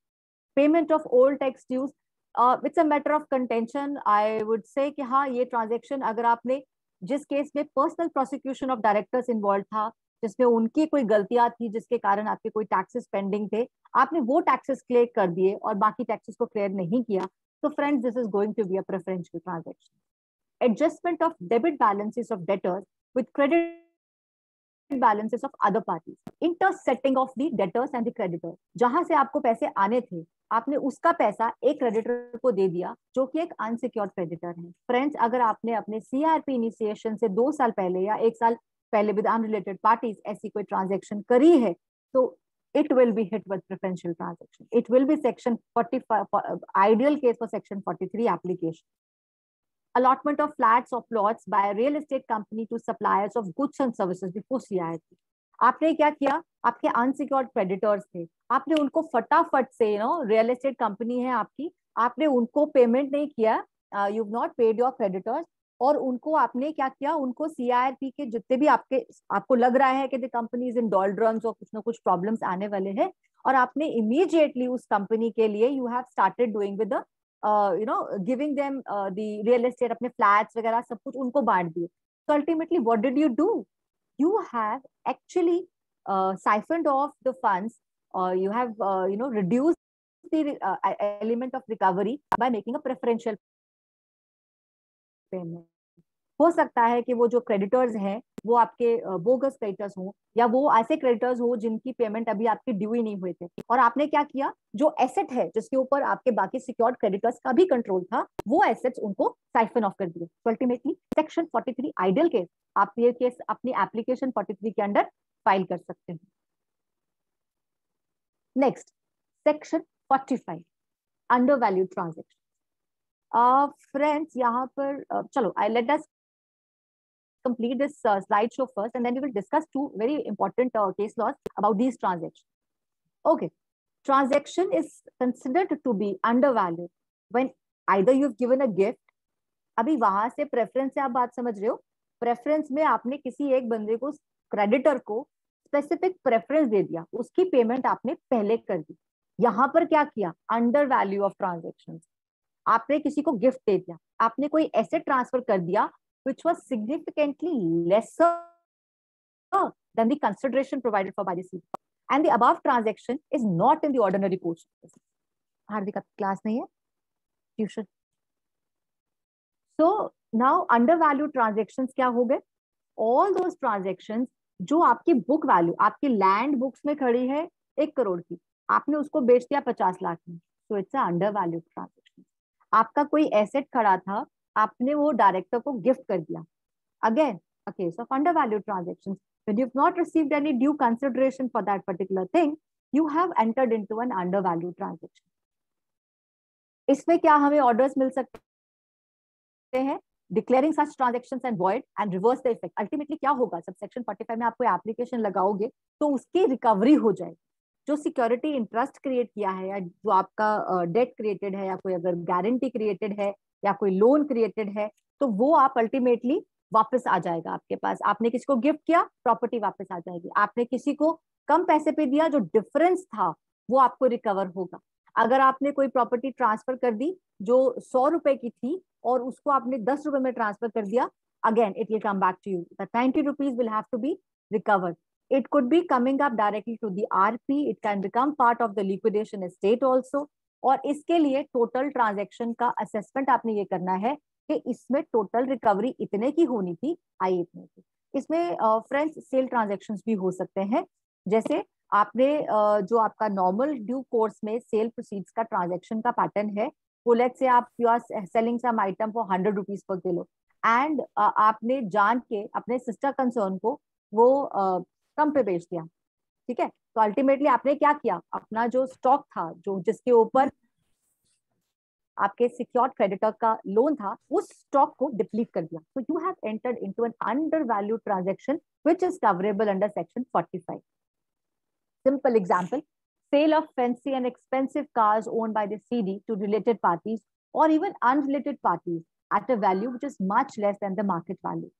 Payment of old tax dues, it's a matter of contention. I would say कि हाँ ये transaction अगर आपने जिस केस में personal prosecution of directors involve था, जिसमें उनकी कोई गलतियां थी जिसके कारण आपके कोई टैक्सेस पेंडिंग थे, आपने वो टैक्सेस क्लियर कर दिए और बाकी टैक्सेस को क्लियर नहीं किया, तो friends this is going to be a preferential transaction. Adjustment of debit balances of debtors with credit balances of other parties. Intersetting of the debtors and the creditor. जहां से आपको पैसे आने थे, आपने उसका पैसा एक क्रेडिटर को दे दिया जो कि एक अनसिक्योर्ड क्रेडिटर है. फ्रेंड्स, अगर आपने अपने सीआरपी इनिशिएशन से 2 साल पहले या 1 साल पहले विद अनरिलेटेड पार्टीज ऐसी कोई ट्रांजैक्शन करी है, तो it will be hit with preferential transaction. It will be section 45, ideal case for section 43 application. Allotment of flats or plots by a real estate company to suppliers of goods and services before CIRP. आपने क्या किया, आपके unsecured creditors थे, आपने उनको फटाफट से real estate company है आपकी, आपने उनको पेमेंट नहीं किया, you have not paid your creditors, और उनको आपने क्या किया, उनको सीआईआरपी के जितने भी आपको लग रहा है कि द कंपनी इज इन डॉल्ड्रम्स और कुछ ना कुछ प्रॉब्लम्स आने वाले हैं, और आपने इमीडिएटली उस कंपनी के लिए you have started doing with the giving them the real estate, अपने फ्लैट्स वगैरह सब कुछ उनको बांट दिए. So ultimately, what did you do? You have actually siphoned off the funds, or you have reduced the element of recovery by making a preferential payment. हो सकता है कि वो जो क्रेडिटर्स हैं वो आपके बोगस क्रेडिटर्स हों, या वो ऐसे क्रेडिटर्स हो जिनकी पेमेंट अभी आपके ड्यू ही नहीं हुए थे, और आपने क्या किया, जो एसेट है जिसके ऊपर आपके बाकी सिक्योर्ड क्रेडिटर्स का भी कंट्रोल था, वो एसेट्स उनको साइफन ऑफ कर दिए. अल्टीमेटली सेक्शन 43 आइडियल केस, आप ये केस अपनी एप्लीकेशन 43 के अंडर फाइल कर सकते हैं. Next, section 45 under value transaction. Friends, यहाँ पर चलो I let us complete this slideshow first, and then we will discuss 2 very important case laws about these transactions. Okay, transaction is considered to be undervalued when either you've given a gift. अभी वहां से preference से आप बात समझ रहे हो, preference में आपने किसी एक बंदे को, क्रेडिटर को स्पेसिफिक प्रेफरेंस दे दिया, उसकी पेमेंट आपने पहले कर दी. यहाँ पर क्या किया, अंडर वैल्यू ऑफ ट्रांजेक्शन, आपने किसी को गिफ्ट दे दिया, आपने कोई एसेट ट्रांसफर कर दिया which was significantly lesser than the consideration provided for by the CP. And the above transaction is not in the ordinary course. Hardik class नहीं है, tuition. So now undervalued transactions क्या हो गए, all those transactions जो आपकी book value, आपकी land books में खड़ी है 1 करोड़ की, आपने उसको बेच दिया 50 लाख में, so it's a undervalued transaction. आपका कोई एसेट खड़ा था, आपने वो डायरेक्टर को गिफ्ट कर दिया. Again, a case of undervalued transactions. When you've not received any due consideration for that particular thing, you have entered into an undervalued transaction. इसमें क्या हमें ऑर्डर्स मिल सकते हैं, declaring such transactions and void and reverse the effect. Ultimately क्या होगा, sub section 45 में आपको application लगाओगे तो उसकी रिकवरी हो जाएगी. जो सिक्योरिटी इंटरेस्ट क्रिएट किया है, या जो आपका डेट क्रिएटेड है, या कोई अगर गारंटी क्रिएटेड है, या कोई लोन क्रिएटेड है, तो वो आप अल्टीमेटली वापस आ जाएगा आपके पास. आपने किसी को गिफ्ट किया, प्रॉपर्टी वापस आ जाएगी. आपने किसी को कम पैसे पे दिया, जो डिफरेंस था वो आपको रिकवर होगा. अगर आपने कोई प्रॉपर्टी ट्रांसफर कर दी जो 100 रुपए की थी और उसको आपने 10 रुपए में ट्रांसफर कर दिया, again it will come back to you. The 90 rupees will have to be recovered. It could be coming up directly to the RP. It can become part of the liquidation estate also. और इसके लिए total transaction का assessment आपने ये करना है कि इसमें टोटल रिकवरी इतने की होनी थी, आई इतने की. इसमें फ्रेंड्स सेल ट्रांजैक्शंस भी हो सकते हैं. जैसे आपने जो आपका नॉर्मल ड्यू कोर्स में सेल प्रोसीड्स का ट्रांजैक्शन का पैटर्न है, वो लेट्स से आप you are selling some item for 100 rupees per kilo, and आपने जान के अपने सिस्टर कंसर्न को वो कम पे बेच दिया. ठीक है, तो अल्टीमेटली आपने क्या किया, अपना जो स्टॉक था, जो जिसके ऊपर आपके सिक्योर्ड क्रेडिटर का लोन था, उस स्टॉक को डिप्लीट कर दिया. So you have entered into an under value transaction which is coverable under section 45. Simple example, sale of fancy and expensive cars owned by the CD to related parties or even unrelated parties at a value which is much less than the market value.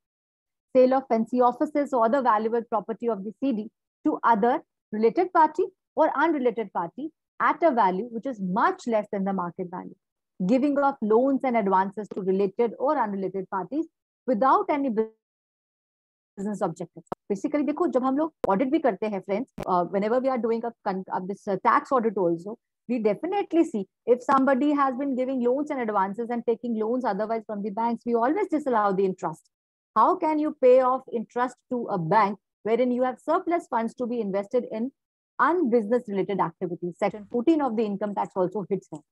Sale of fancy offices or other valuable property of the CD to other related party or unrelated party at a value which is much less than the market value. Giving of loans and advances to related or unrelated parties without any business objectives. Basically, देखो जब हम लोग audit भी करते हैं friends, whenever we are doing this tax audit also, we definitely see if somebody has been giving loans and advances and taking loans otherwise from the banks, we always disallow the interest. How can you pay off interest to a bank wherein you have surplus funds to be invested in unbusiness related activities? Section 14 of the income tax also hits that.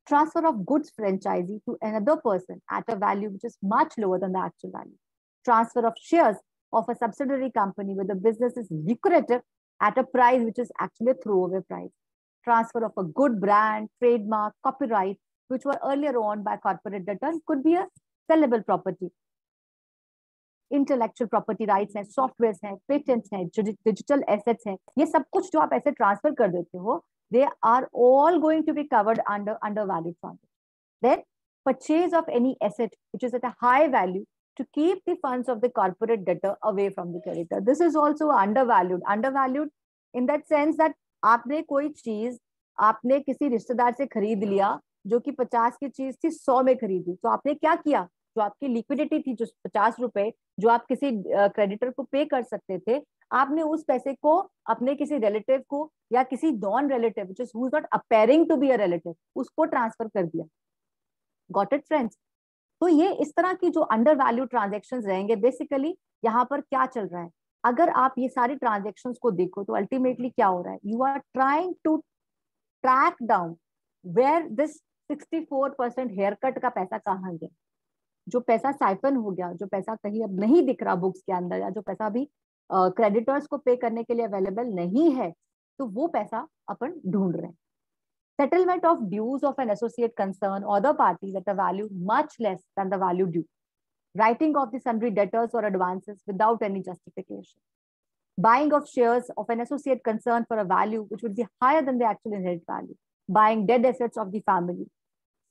Transfer of goods franchisee to another person at a value which is much lower than the actual value. Transfer of shares of a subsidiary company where the business is lucrative at a price which is actually a throwaway price. Transfer of a good brand, trademark, copyright, which were earlier owned by corporate debtor, could be a sellable property. Intellectual property rights हैं, software हैं, patents हैं, digital assets हैं, ये सब कुछ जो आप ऐसे ट्रांसफर कर देते हो, they are all going to be covered under value transaction. Then purchase of any asset which is at a high value to keep the funds of the corporate debtor away from the creditor. This is also undervalued in that sense that आपने कोई चीज आपने किसी रिश्तेदार से खरीद लिया जो कि 50 की चीज थी 100 में खरीदी, तो आपने क्या किया, जो आपकी लिक्विडिटी थी, जो 50 रुपए जो आप किसी क्रेडिटर को पे कर सकते थे, आपने उस पैसे को अपने किसी रिलेटिव को या किसी non relative which is who is not appearing to be a relative, उसको ट्रांसफर कर दिया. Got it friends? तो ये इस तरह की जो अंडर वैल्यू ट्रांजेक्शन रहेंगे, बेसिकली यहाँ पर क्या चल रहा है, अगर आप ये सारी ट्रांजेक्शन को देखो तो अल्टीमेटली क्या हो रहा है, you are trying to track down where this 64% haircut का पैसा कहाँ गया, जो पैसा साइफन हो गया, जो पैसा कहीं अब नहीं दिख रहा बुक्स के अंदर, या जो पैसा अभी क्रेडिटर्स को पे करने के लिए अवेलेबल नहीं है, तो वो पैसा अपन ढूंढ रहे हैं. Settlement of dues of an associate concern other parties at a value much less than the value due. Writing of the sundry debtors or advances without any justification. Buying of shares of an associate concern for a value which would be higher than the actual inherent value. Buying dead assets of the family.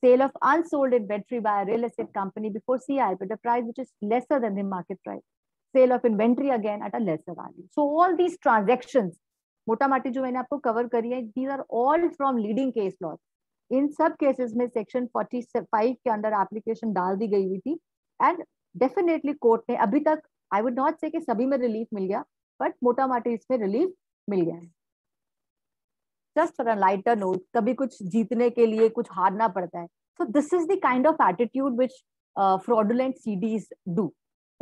Sale of unsold inventory by a real estate company before CIP at a price which is lesser than the market price. Sale of inventory again at a lesser value. So all these transactions, मोटा माटी जो मैंने आपको cover करी है, these are all from leading case laws. इन सब cases में section 45 के अंडर एप्लीकेशन डाल दी गई हुई थी, एंड डेफिनेटली कोर्ट ने अभी तक, आई वुड नॉट से कि सभी में रिलीफ मिल गया, बट मोटा माटी इसमें रिलीफ मिल गया है. Just for a lighter note, कभी कुछ जीतने के लिए कुछ हारना पड़ता है. So this is the kind of attitude which fraudulent CDs do.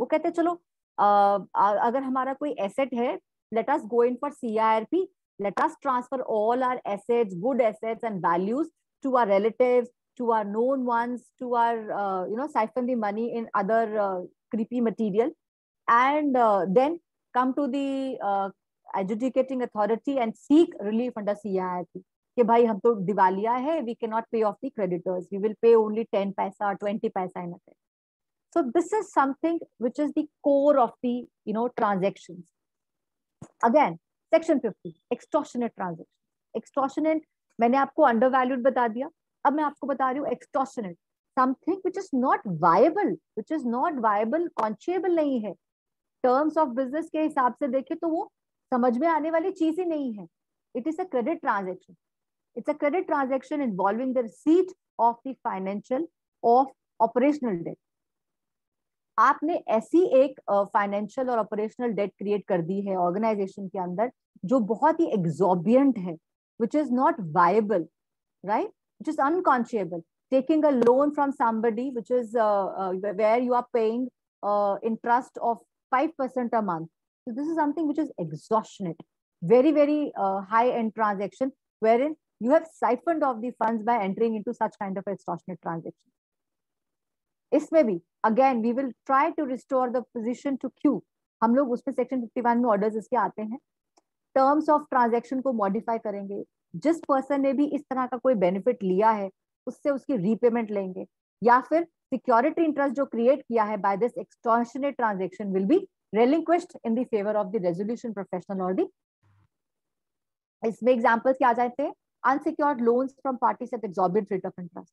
वो कहते हैं चलो अगर हमारा कोई एसेट है, let us go in for CIRP, let us transfer all our assets, good assets and values to our relatives, to our known ones, to our siphon the money in other creepy material, and then come to the adjudicating authority and seek relief under CIRP कि भाई हम तो दिवालिया है, we cannot pay off the creditors, we will pay only 10 paisa or 20 paisa in a day. So this is something which is the core of the transactions. Again, Section 50, extortionate transaction. Extortionate मैंने आपको undervalued बता दिया, अब मैं आपको बता रही हूँ extortionate, something which is not viable, conscionable नहीं है. Terms of business के हिसाब से देखें तो वो समझ में आने वाली चीज ही नहीं है. It is a credit transaction. It's a credit transaction involving the receipt of the financial of operational debt. आपने ऐसी एक फाइनेंशियल और ऑपरेशनल डेट क्रिएट कर दी है ऑर्गेनाइजेशन के अंदर जो बहुत ही एक्सॉर्बियंट है, which is not viable, right? Which is unconscionable. Taking a loan from somebody which is where you are paying interest of 5% a month. So this is something which is extortionate, very, very high-end transaction wherein you have siphoned off the funds by entering into such kind of extortionate transaction. इसमें भी again we will try to restore the position to Q. हम लोग उसमें section 51 में orders इसके आते हैं. Terms of transaction को मॉडिफाई करेंगे. जिस पर्सन ने भी इस तरह का कोई बेनिफिट लिया है उससे उसकी रीपेमेंट लेंगे, या फिर सिक्योरिटी इंटरेस्ट जो क्रिएट किया है by this extortionate transaction will be relinquished in the favor of the resolution professional or the. इसमें एग्जांपल्स क्या आ जाते हैं? Unsecured loans from parties at exorbitant rate of interest.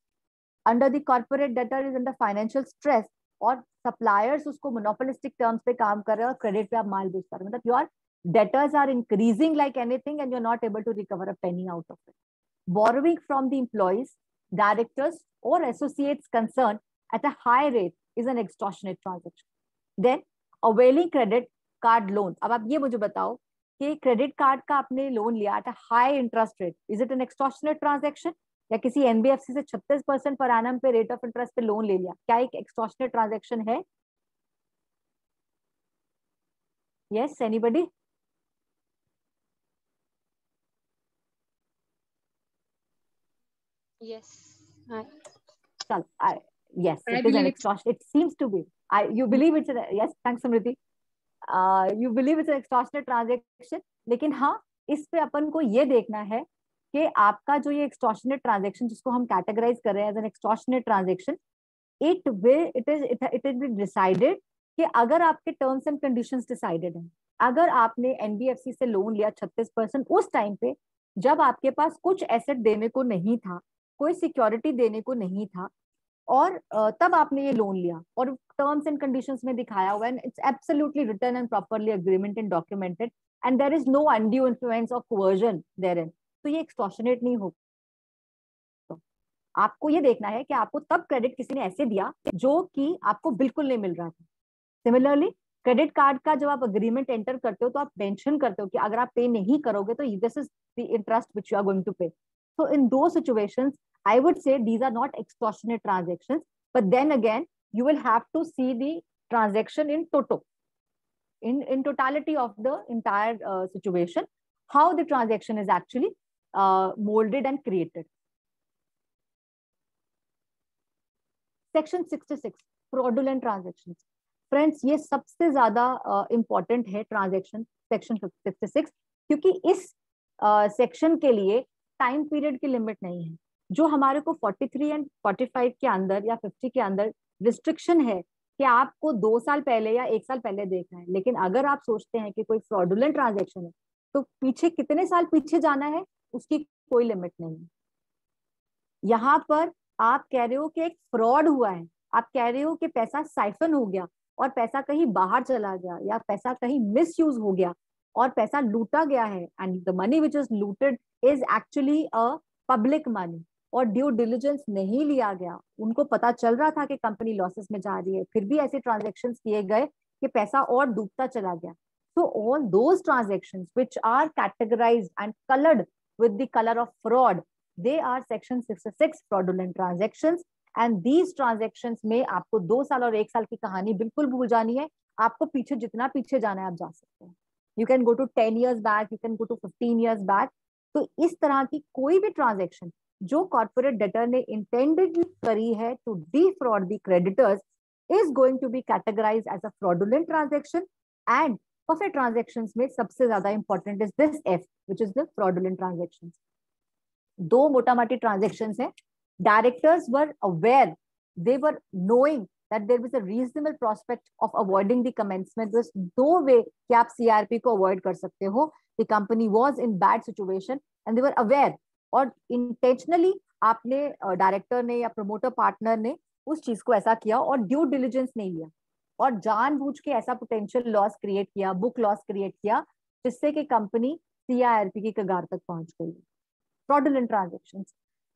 Under the corporate debtor is under financial stress, और suppliers उसको monopolistic terms पे काम कर रहे हैं और क्रेडिट पे आप माल बेच पा रहे हैं, मतलब your debtors are increasing like anything and you are not able to recover a penny out of it. Borrowing from the employees, directors, or associates concerned at a high rate is an extortionate transaction. Then, availing credit card loan. अब आप ये मुझे बताओ कि credit card का आपने loan लिया at a high interest rate, is it an extortionate transaction? या किसी एनबीएफसी से 36% पर एनम पे रेट ऑफ इंटरेस्ट पे लोन ले लिया, क्या एक एक्सटॉर्शनेट ट्रांजैक्शन है? Yes, anybody? Yes. Chal, yes, it is an extortion. It seems to be. You believe it's yes. Thanks, Samriti. You believe it's an extortionate transaction. लेकिन हाँ, इस पे अपन को ये देखना है कि आपका जो ये extortionate transaction जिसको हम categorize कर रहे हैं as an extortionate transaction, it will be decided कि अगर आपके terms and conditions decided हैं, अगर आपने NBFC से लोन लिया 36% उस टाइम पे जब आपके पास कुछ एसेट देने को नहीं था, कोई सिक्योरिटी देने को नहीं था, और तब आपने ये लोन लिया और टर्म्स एंड कंडीशंस में दिखाया हुआ है, it's absolutely written and properly agreement and documented and there is no undue influence of coercion therein, तो ये एक्सटॉर्शनेट नहीं होगा. तो आपको ये देखना है कि आपको तब क्रेडिट किसी ने ऐसे दिया जो कि आपको बिल्कुल नहीं मिल रहा था. सिमिलरली क्रेडिट कार्ड का जब आप अग्रीमेंट एंटर करते हो तो आप मेंशन करते हो कि अगर आप पे नहीं करोगे तो this is the interest which you are going to pay. So in those situations, I would say these are not extortionate transactions, but then again, you will have to see the transaction in toto, in totality of the entire situation, how the transaction is actually molded and created. Section 66, fraudulent transactions. Friends, ये सबसे ज्यादा important है transaction section 66, क्योंकि इस section के लिए time period की limit नहीं है. जो हमारे को 43 एंड 45 के अंदर या 50 के अंदर रिस्ट्रिक्शन है कि आपको 2 साल पहले या 1 साल पहले देखना है, लेकिन अगर आप सोचते हैं कि कोई फ्रॉडुलेंट ट्रांजैक्शन है तो पीछे कितने साल पीछे जाना है उसकी कोई लिमिट नहीं है. यहाँ पर आप कह रहे हो कि एक फ्रॉड हुआ है, आप कह रहे हो कि पैसा साइफन हो गया और पैसा कहीं बाहर चला गया या पैसा कहीं मिसयूज हो गया और पैसा लूटा गया है, and the money which is looted is actually a public money, और ड्यू डिलिजेंस नहीं लिया गया, उनको पता चल रहा था कि कंपनी लॉसेस में जा रही है, फिर भी ऐसे ट्रांजैक्शंस किए गए कि पैसा और डूबता चला गया. So all those transactions which are categorised and coloured with the colour of fraud, they are section 66 fraudulent transactions. And these transactions में आपको 2 साल और 1 साल की कहानी बिल्कुल भूल जानी है. आपको पीछे जितना पीछे जाना है आप जा सकते हैं. You can go to 10 years back, you can go to 15 years back. तो इस तरह की कोई भी ट्रांजैक्शन जो कॉर्पोरेट डेटर ने इंटेंडेडली करी है to defraud the creditors is going to be categorised as a fraudulent transaction. And PUFE transactions में सबसे ज्यादा important is this F which is the fraudulent transactions. 2 मोटा-मोटी ट्रांजैक्शंस हैं. Directors were aware, they were knowing that there was a reasonable prospect of avoiding the commencement. There's no way कि आप CRP को avoid कर सकते हो. The company was in bad situation and they were aware, और intentionally आपने director ने या प्रमोटर पार्टनर ने उस चीज को ऐसा किया और ड्यू डिलिजेंस नहीं लिया और जानबूझ के ऐसा पोटेंशियल लॉस क्रिएट किया, बुक लॉस क्रिएट किया, जिससे कि कंपनी CRP की कगार तक पहुंच गई. फ्रॉडुलेंट ट्रांजैक्शंस,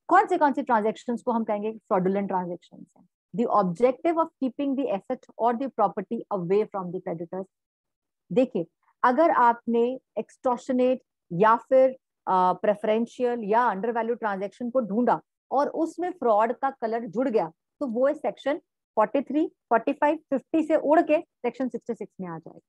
कौन से ट्रांजैक्शंस को हम कहेंगे फ्रॉडुलेंट ट्रांजैक्शंस हैं? The objective of keeping the asset or the property away from the creditors. देखिए, अगर आपने एक्सटॉर्शनेट या फिर प्रेफरेंशियल या अंडरवैल्यू ट्रांजैक्शन को ढूंढा और उसमें फ्रॉड का कलर जुड़ गया तो वो सेक्शन 43, 45, 50 से उड़ के सेक्शन 66 में आ जाएगा.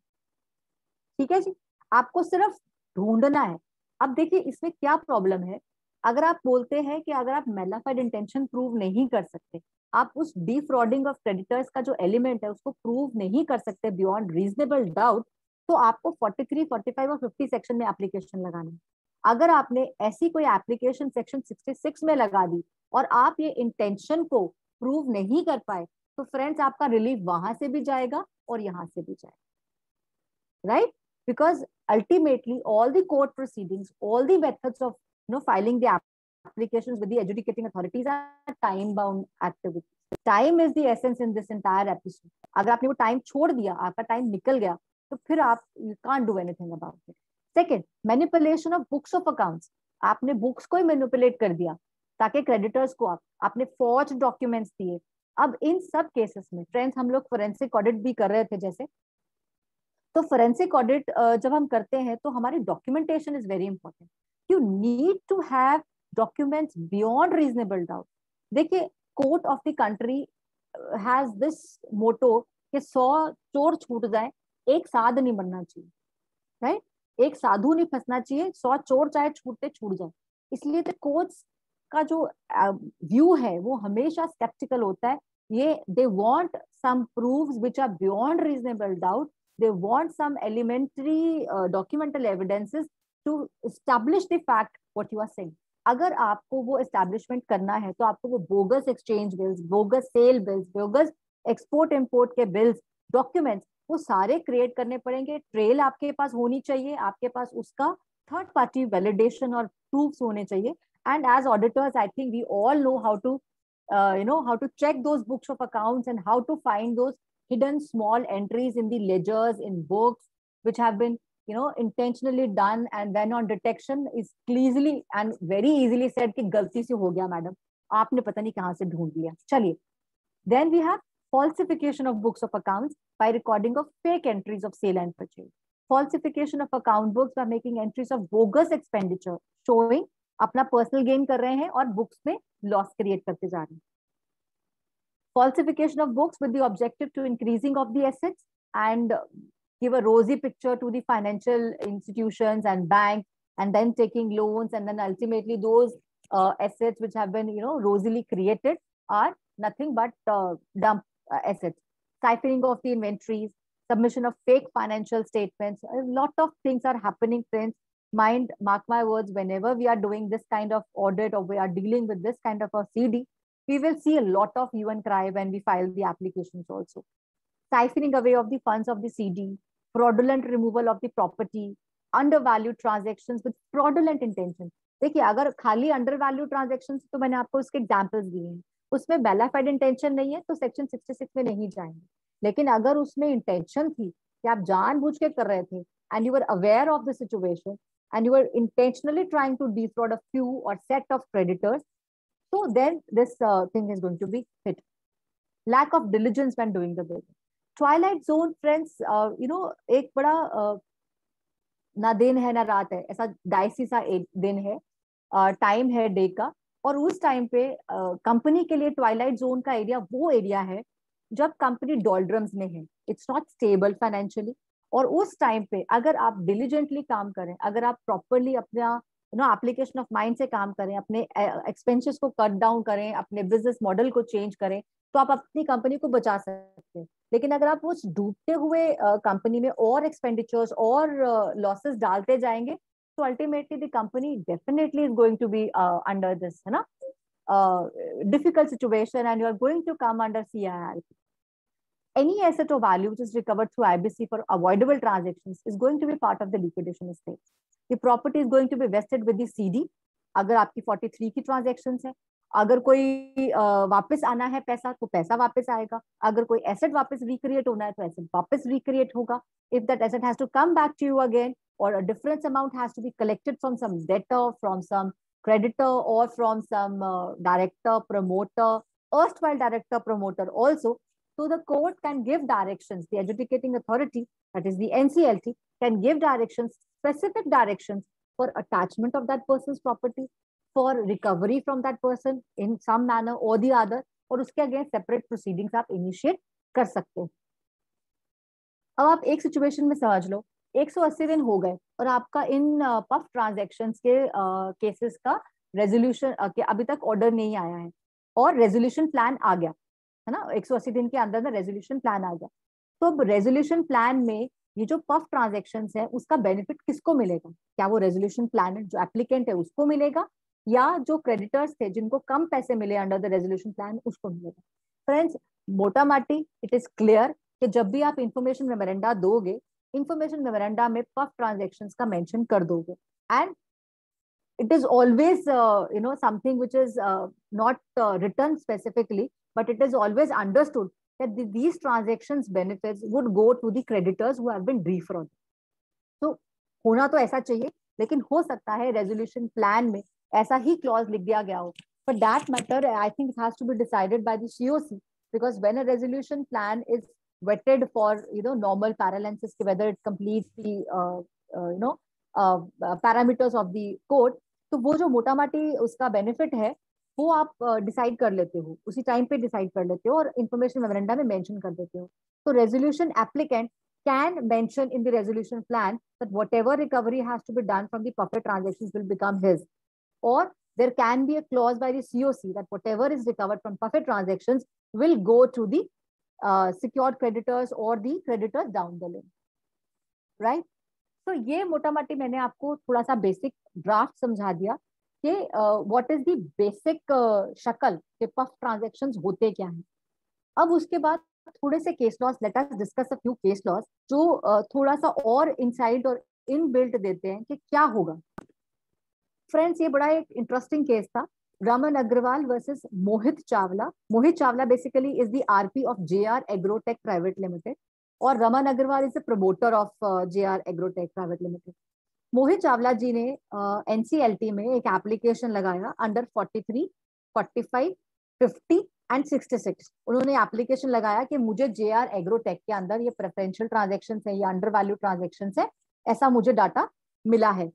ठीक है जी, आपको सिर्फ ढूंढना है. अब देखिए इसमें क्या प्रॉब्लम है. अगर आप बोलते हैं कि अगर आप मेलाफाइड इंटेंशन प्रूव नहीं कर सकते, आप उस डिफ्रॉडिंग ऑफ क्रेडिटर्स का जो एलिमेंट है उसको प्रूव नहीं कर सकते बियॉन्ड रीजनेबल डाउट, तो आपको 43, 45 और 50 सेक्शन में एप्लीकेशन लगानी है. अगर आपने ऐसी कोई एप्लीकेशन सेक्शन 66 में लगा दी और आप ये इंटेंशन को प्रूव नहीं कर पाए तो फ्रेंड्स आपका रिलीफ वहां से भी जाएगा और यहाँ से भी जाएगा. Right? Because ultimately all the court proceedings, all the methods of filing the applications with the adjudicating authorities are time bound activities. Time is the essence in this entire episode. अगर आपने वो टाइम छोड़ दिया, आपका time निकल गया, तो फिर आप you can't do anything about it. Second, manipulation of books of accounts. आपने बुक्स को ही मैनिपुलेट कर दिया ताकि क्रेडिटर्स को आपने फॉर्ज डॉक्यूमेंट्स दिए. अब इन सब केसेस में फ्रेंड्स हम लोग फोरेंसिक ऑडिट भी कर रहे थे जैसे, तो फोरेंसिक ऑडिट जब हम करते हैं तो हमारी documentation is very important. You need to have documents beyond reasonable doubt. देखिए court of the country has this motto कि 100 चोर छूट जाए, एक साध नहीं बनना चाहिए, राइट? एक साधु नहीं फंसना चाहिए, 100 चोर चाहे छूटते छूट जाए. इसलिए तो कोर्ट्स का जो व्यू है वो हमेशा स्केप्टिकल होता है. ये they want some proofs which are beyond reasonable doubt. They want some elementary documental evidences to establish the fact what you are saying. अगर आपको वो establishment करना है तो आपको वो bogus exchange bills, bogus sale bills, bogus export import के bills, documents, वो सारे create करने पड़ेंगे. trail आपके पास होनी चाहिए, आपके पास उसका third party validation और proofs होने चाहिए. And as auditors, I think we all know how to how to check those books of accounts and how to find those hidden small entries in the ledgers, in books, which have been, intentionally done, and then on detection is easily and very easily said कि गलती से हो गया madam, आपने पता नहीं कहाँ से ढूंढ लिया. चलिए, then we have falsification of books of accounts by recording of fake entries of sale and purchase. Falsification of account books by making entries of bogus expenditure, showing अपना personal gain कर रहे हैं और books में loss create करते जा रहे हैं. Falsification of books with the objective to increasing of the assets and give a rosy picture to the financial institutions and banks, and then taking loans, and then ultimately those assets which have been rosily created are nothing but dump assets. Ciphering of the inventories, submission of fake financial statements. A lot of things are happening, friends. Mark my words, whenever we are doing this kind of audit or we are dealing with this kind of a CD, we will see a lot of hue and cry when we file the applications also. Siphoning away of the funds of the CD, fraudulent removal of the property, undervalued transactions with fraudulent intention. देखिए अगर खाली undervalued transactions तो मैंने आपको उसके examples दिए हैं, उसमें bona fide intention नहीं है तो section 66 में नहीं जाएंगे. लेकिन अगर उसमें intention थी कि आप जानबूझ के कर रहे थे and you were aware of the situation and you were intentionally trying to defraud a few or set of creditors, so then this thing is going to be hit. Lack of diligence when doing the bill. Twilight zone, friends, एक बड़ा ना दिन है ना रात है, ऐसा dicey सा एक दिन है, टाइम है डे का, और उस टाइम पे कंपनी के लिए ट्वाइलाइट जोन का एरिया वो एरिया है जब कंपनी डॉल्ड्रम्स में है, इट्स नॉट स्टेबल फाइनेंशियली. और उस टाइम पे अगर आप डिलीजेंटली काम करें, अगर आप प्रॉपरली अपना एप्लीकेशन ऑफ माइंड से काम करें, अपने एक्सपेंसेस को कट डाउन करें, अपने बिजनेस मॉडल को चेंज करें, तो आप अपनी कंपनी को बचा सकते हैं. लेकिन अगर आप उस डूबते हुए कंपनी में और एक्सपेंडिचर्स और लॉसेस डालते जाएंगे तो ultimately the company definitely is going to be under this difficult situation, and you are going to come under CIRP. Any asset or value which is recovered through IBC for avoidable transactions is going to be part of the liquidation estate. The property is going to be vested with the CD. अगर आपकी 43 की transactions है, अगर कोई वापस आना है पैसा तो पैसा वापस आएगा, अगर कोई एसेट वापस रिक्रिएट होना है तो एसेट वापस रिक्रिएट होगा. If that asset has to come back to you again, or a difference amount has to be collected from some debtor, from some creditor, or from some director, promoter, erstwhile director, promoter also. So the court can give directions. The adjudicating authority, that is the NCLT, can give directions, specific directions for attachment of that person's property, for recovery from that person in some manner or the other, और उसके against separate proceedings आप initiate कर सकते हो. अब आप एक situation में समझ लो 180 दिन हो गए और आपका इन पफ ट्रांजैक्शंस के केसेस का रेजोल्यूशन के अभी तक ऑर्डर नहीं आया है और रेजोल्यूशन प्लान आ गया है ना, 180 दिन के अंदर में रेजोल्यूशन प्लान आ गया. तो अब रेजोल्यूशन प्लान में ये जो पफ ट्रांजैक्शंस है उसका बेनिफिट किसको मिलेगा? क्या वो रेजोल्यूशन प्लान जो एप्लीकेंट है उसको मिलेगा या जो क्रेडिटर्स थे जिनको कम पैसे मिले अंडर द रेजोल्यूशन प्लान उसको मिलेगा? फ्रेंड्स, मोटा माटी इट इज क्लियर कि जब भी आप इंफॉर्मेशन मेमोरेंडा दोगे, इंफॉर्मेशन मेमोरेंडा में पफ ट्रांजैक्शंस का मेंशन कर दोगे. And it is always something which is not written specifically, but it is always understood that these transactions benefits would go to the creditors who have been defrauded. तो होना तो ऐसा चाहिए, लेकिन हो सकता है रेजोल्यूशन प्लान में ऐसा ही क्लॉज लिख दिया गया हो. For that matter, I think it has to be decided by the COC, because when a resolution plan is vetted for normal paralysis, whether it completes the parameters of the code, तो वो जो मोटा माटी उसका benefit है वो आप decide कर लेते हो, उसी टाइम पे डिसाइड कर लेते हो और इंफॉर्मेशन मेमोरेंडा में मेंशन कर देते हो. तो resolution applicant can mention in the resolution plan that whatever recovery has to be done from the puppet transactions will become his, or there can be a clause by the COC that whatever is recovered from puppet transactions will go to the secured creditors or the creditors down the line, right? तो ये मोटा माटी मैंने आपको थोड़ा सा basic draft समझा दिया कि व्हाट इज द बेसिक शक्ल के पफ ट्रांजैक्शंस होते क्या हैं. अब उसके बाद थोड़े से case laws, let us discuss a few case laws जो थोड़ा सा और इनसाइड और इनबिल्ट देते हैं कि क्या होगा. फ्रेंड्स, ये बड़ा एक इंटरेस्टिंग केस था, Raman Agarwal versus Mohit Chawla. Mohit Chawla basically is the RP of JR agrotech private limited और Raman Agarwal is the promoter of JR agrotech private limited. Mohit Chawla ji ने NCLT में एक एप्लीकेशन लगाया अंडर 43, 45, 50 एंड 66. उन्होंने एप्लीकेशन लगाया कि मुझे JR एग्रोटेक के अंदर ये प्रेफरेंशियल ट्रांजैक्शन है, ये अंडर वैल्यू ट्रांजैक्शन है, ऐसा मुझे डाटा मिला है.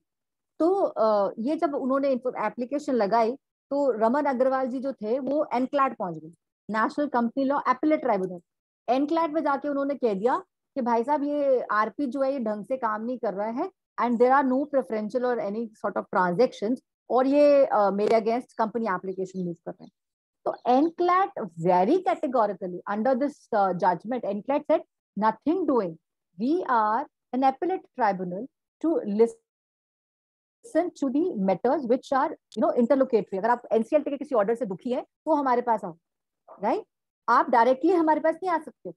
तो ये जब उन्होंने एप्लीकेशन लगाई तो रमन अग्रवाल जी जो थे वो एनक्लैट पहुंच गए, national company law appellate tribunal. NCLAT में जाके उन्होंने कह दिया कि भाई साहब ये आरपी जो है ये ढंग से काम नहीं कर रहा है and there are no preferential और एनी सॉर्ट ऑफ ट्रांजैक्शंस, और ये मेरे अगेंस्ट कंपनी एप्लीकेशन मूव कर रहे हैं. So NCLAT very categorically under this judgment, NCLAT said nothing doing. We are an appellate tribunal to listen to the matters which are interlocutory. अगर आप NCLT के किसी ऑर्डर से दुखी है तो हमारे पास आओ, राइट? आप डायरेक्टली हमारे पास नहीं आ सकते.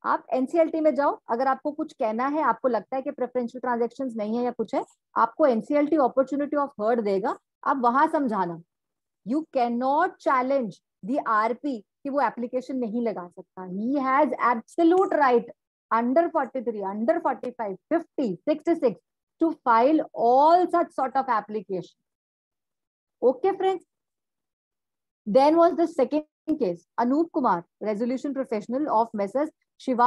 आप NCLT में जाओ, अगर आपको कुछ कहना है, आपको लगता है कि प्रेफरेंशियल ट्रांजैक्शंस नहीं है या कुछ है, आपको NCLT अपॉर्चुनिटी ऑफ हर्ड देगा, आप वहां समझाना. You cannot challenge the RP कि वो एप्लीकेशन नहीं लगा सकता. He has absolute right under 43, under 45, 50, 66 to file all such sort of application. Okay, friends. Then was the second case, Anup Kumar, resolution professional of Messrs. Shiv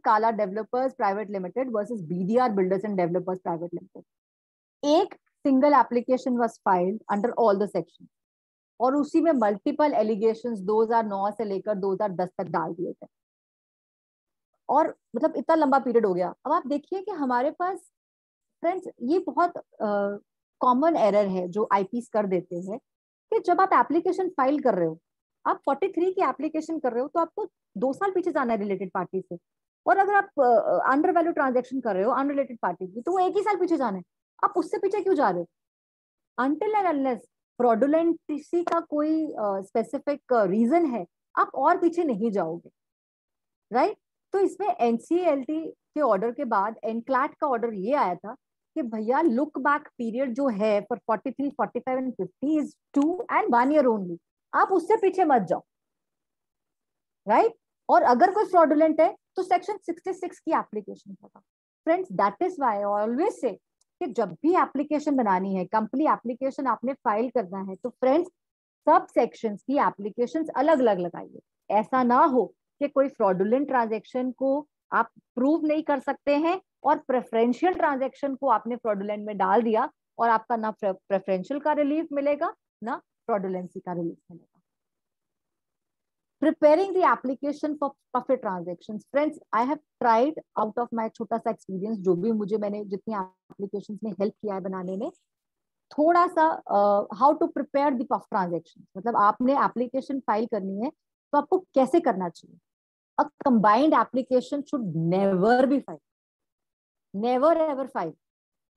Kala Developers Private Limited versus BDR Builders and Developers Private Limited. एक single application was filed under all the sections. और उसी में multiple allegations 2009 से लेकर 2010 तक डाल दिए थे, और मतलब इतना लंबा पीरियड हो गया. अब आप देखिए कि हमारे पास फ्रेंड्स ये बहुत कॉमन एरर है जो आईपीस कर देते हैं कि जब आप एप्लीकेशन फाइल कर रहे हो, आप 43 की एप्लीकेशन कर रहे हो तो आपको 2 साल पीछे जाना है रिलेटेड पार्टी से, और अगर आप अंडर वैल्यू ट्रांजेक्शन कर रहे हो अनरिलेटेड पार्टी की तो वो 1 ही साल पीछे जाना है. आप उससे पीछे क्यों जा रहे हो? अनटिल एंड अनलेस फ्रॉडुलेंसी का कोई स्पेसिफिक रीजन है, आप और पीछे नहीं जाओगे, राइट? तो इसमें NCLT के ऑर्डर के बाद NCLAT का ऑर्डर ये आया था कि भैया लुक बैक पीरियड जो है for 43, 45 and 50 is 2 and 1 year only. आप उससे पीछे मत जाओ, राइट? और अगर कोई फ्रॉडुलेंट है तो सेक्शन 66 की एप्लीकेशन होगा. Friends, that is why I always से कि जब भी एप्लीकेशन बनानी है, कंपनी एप्लीकेशन आपने फाइल करना है, तो फ्रेंड्स सब सेक्शंस की एप्लीकेशंस अलग अलग लगाइए. ऐसा ना हो कि कोई फ्रॉडुलेंट ट्रांजैक्शन को आप प्रूव नहीं कर सकते हैं और प्रेफरेंशियल ट्रांजैक्शन को आपने फ्रॉडुलेंट में डाल दिया और आपका ना प्रेफरेंशियल का रिलीफ मिलेगा ना फ्रॉडुलेंसी का रिलीफ मिलेगा. Preparing the application for puppet transactions, friends, I have tried out of my छोटा सा experience, जो भी मैंने जितनी applications में help किया है बनाने में, थोड़ा सा how to prepare the puff transactions. मतलब आपने application file करनी है तो आपको कैसे करना चाहिए. A combined application should never be filed, never ever filed.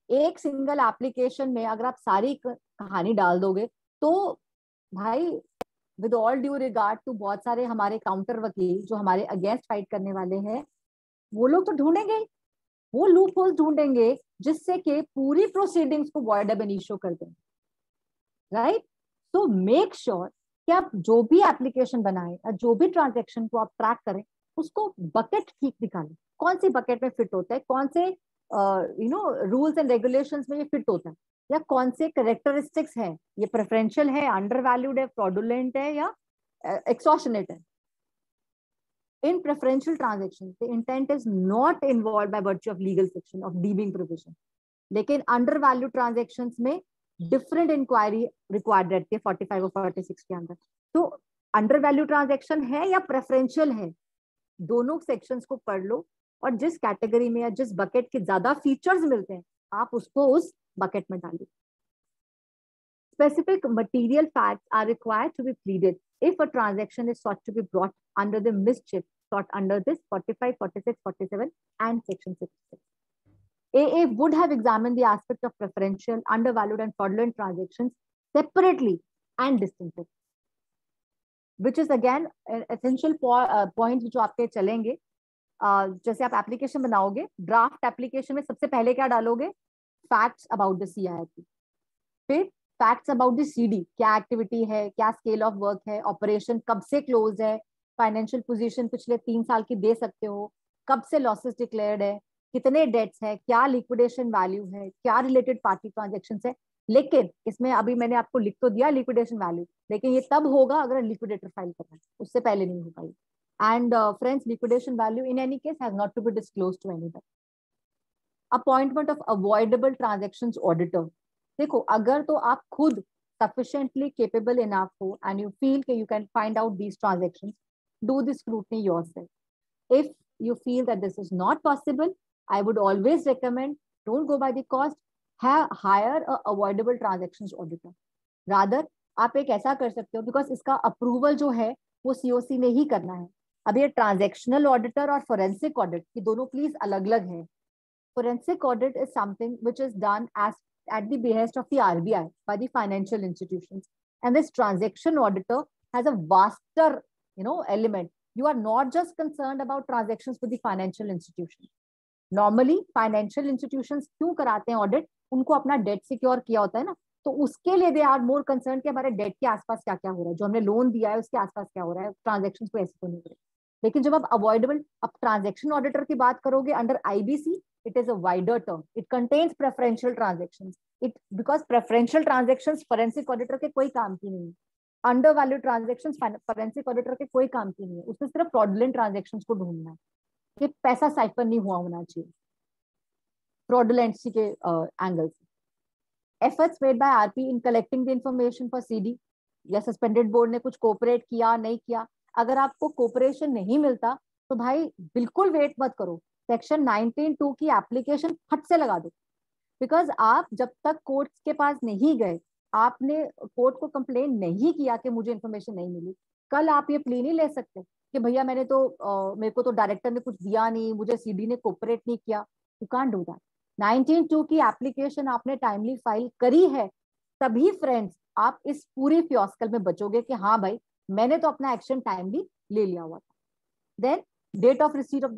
एक सिंगल एप्लीकेशन में अगर आप सारी कहानी डाल दोगे तो भाई with all due regard to बहुत सारे हमारे काउंटर वकील जो हमारे अगेंस्ट फाइट करने वाले हैं, वो लोग तो ढूंढेंगे, वो लूप होल्स ढूंढेंगे जिससे कि पूरी प्रोसीडिंग्स को वॉइड अब इनिशियो कर दें, राइट? तो मेक श्योर कि आप जो भी एप्लीकेशन बनाएं या जो भी ट्रांजेक्शन को आप ट्रैक करें, उसको बकेट ठीक निकालें, कौन सी बकेट में फिट होता है, कौन से रूल्स एंड रेगुलेशंस में ये फिट होता है, या कौन से करेक्टरिस्टिक्स है, ये प्रेफरेंशियल है, अंडर वैल्यूड है, फ्रॉडुलेंट है, या एक्सॉर्शनेट है. In preferential transactions, the intent is not involved by virtue of legal fiction of deeming provision. लेकिन undervalued transactions में different inquiry required रहती है 45 और 46 के अंदर. तो undervalued transaction है या preferential है, दोनों sections को पढ़ लो और जिस कैटेगरी में या जिस बकेट के ज्यादा फीचर्स मिलते हैं आप उसको उस बकेट में डालिए. Specific material facts are required to be pleaded if a transaction is sought to be brought under the mischief sought under this 45, 46, 47 and section 66. AA would have examined the aspect of preferential, undervalued and fraudulent transactions separately and distinctly, which is again an essential point जो आपके चलेंगे. जैसे आप application बनाओगे, draft application में सबसे पहले क्या डालोगे? फैक्ट्स अबाउट द CIP, फिर फैक्ट्स अबाउट द CD, क्या एक्टिविटी है, क्या स्केल ऑफ वर्क है, ऑपरेशन कब से क्लोज है, फाइनेंशियल पोजीशन पिछले 3 साल की दे सकते हो, कब से लॉसेस डिक्लेयर्ड है, कितने डेट्स है, क्या लिक्विडेशन वैल्यू है, क्या रिलेटेड पार्टी ट्रांजेक्शन है. लेकिन इसमें अभी मैंने आपको लिख तो दिया लिक्विडेशन वैल्यू, लेकिन ये तब होगा अगर लिक्विडेटर फाइल करना है, उससे पहले नहीं हो पाएगी. And friends, liquidation value in any case has not to be disclosed to anybody. Appointment of avoidable transactions auditor. देखो, अगर तो आप खुद sufficiently capable enough हो and you feel that you can find out these transactions, do the scrutiny yourself. If you feel that this is not possible, I would always recommend, don't go by the cost, hire a avoidable transactions auditor. Rather, आप एक ऐसा कर सकते हो, because इसका approval जो है वो COC ने ही करना है. अब ये ट्रांजेक्शनल ऑडिटर और फोरेंसिक ऑडिट, ये दोनों प्लीज अलग अलग है. Forensic audit is something which is done at the behest of the RBI by the financial institutions, and this transaction auditor has a vaster element. You are not just concerned about transactions with the financial institutions. Normally financial institutions क्यों कराते हैं audit? उनको अपना debt secure किया होता है ना, तो उसके लिए they are more concerned कि हमारे debt के आसपास क्या क्या हो रहा है, जो हमने लोन दिया है उसके आसपास क्या हो रहा है, transactions को ऐसे तो नहीं हो रहे. लेकिन जब आप अवॉइडेबल, अब ट्रांजेक्शन ऑडिटर की बात करोगे under IBC, it is a wider term. It contains preferential transactions. Because preferential transactions forensic auditor के कोई काम की नहीं है. Undervalued transactions forensic auditor के कोई काम की नहीं है. उसमें सिर्फ fraudulent transactions को ढूंढना है कि पैसा साइफर नहीं हुआ होना चाहिए fraudulency के एंगल से. Efforts made by RP in collecting the information for CD, या सस्पेंडेड बोर्ड ने कुछ कोऑपरेट किया नहीं किया. अगर आपको कोऑपरेशन नहीं मिलता तो भाई बिल्कुल वेट मत करो, सेक्शन 19(2) की एप्लीकेशन फट से लगा दो. बिकॉज आप जब तक कोर्ट के पास नहीं गए, आपने कोर्ट को कंप्लेन नहीं किया कि मुझे इन्फॉर्मेशन नहीं मिली, कल आप ये प्ली नहीं ले सकते कि भैया मेरे को तो डायरेक्टर ने कुछ दिया नहीं, मुझे CD ने कोऑपरेट नहीं किया. You can't do that. 19(2) की एप्लीकेशन आपने टाइमली फाइल करी है, तभी फ्रेंड्स आप इस पूरी फियोस्कल में बचोगे कि हाँ भाई मैंने तो अपना एक्शन टाइमली ले लिया हुआ था. Then date of receipt of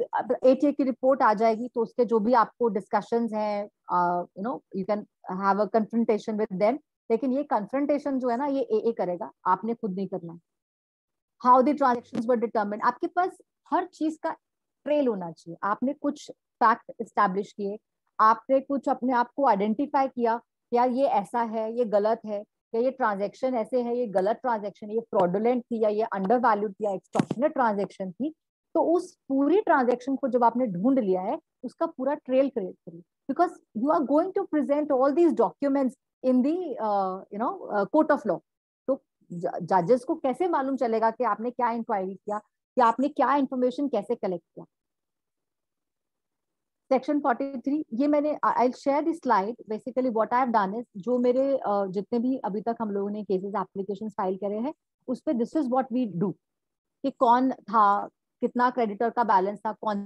ATA की रिपोर्ट आ जाएगी, तो उसके जो भी आपको डिस्कशंस हैं, you can have a confrontation with them. लेकिन ये कन्फ्रंटेशन जो है ना, ये AA करेगा, आपने खुद नहीं करना है. How the transactions were determined, आपके पास हर चीज का ट्रेल होना चाहिए. आपने कुछ फैक्ट एस्टैब्लिश किए, आपने कुछ अपने आप को आइडेंटिफाई किया, यार ये ऐसा है, ये गलत है, या ये ट्रांजैक्शन ऐसे है, ये गलत ट्रांजैक्शन, ये फ्रॉडुलेंट थी, या ये अंडर वैल्यूड थी, या एक्सटॉर्शनेट ट्रांजैक्शन थी. तो उस पूरी ट्रांजैक्शन को जब आपने ढूंढ लिया है, उसका पूरा ट्रेल क्रिएट करिए, because you are going to present all these documents in the court of law. तो जजेस को कैसे मालूम चलेगा कि आपने क्या इंक्वायरी किया, या आपने क्या इंफॉर्मेशन कैसे कलेक्ट किया. सेक्शन 43, ये मैंने I share this slide. Basically what I have done is, जो मेरे जितने भी अभी तक हम लोगों ने केसेस एप्लीकेशंस फाइल करे हैं, उस पे this is what we do, कि कौन था, कितना क्रेडिटर का बैलेंस था, कौन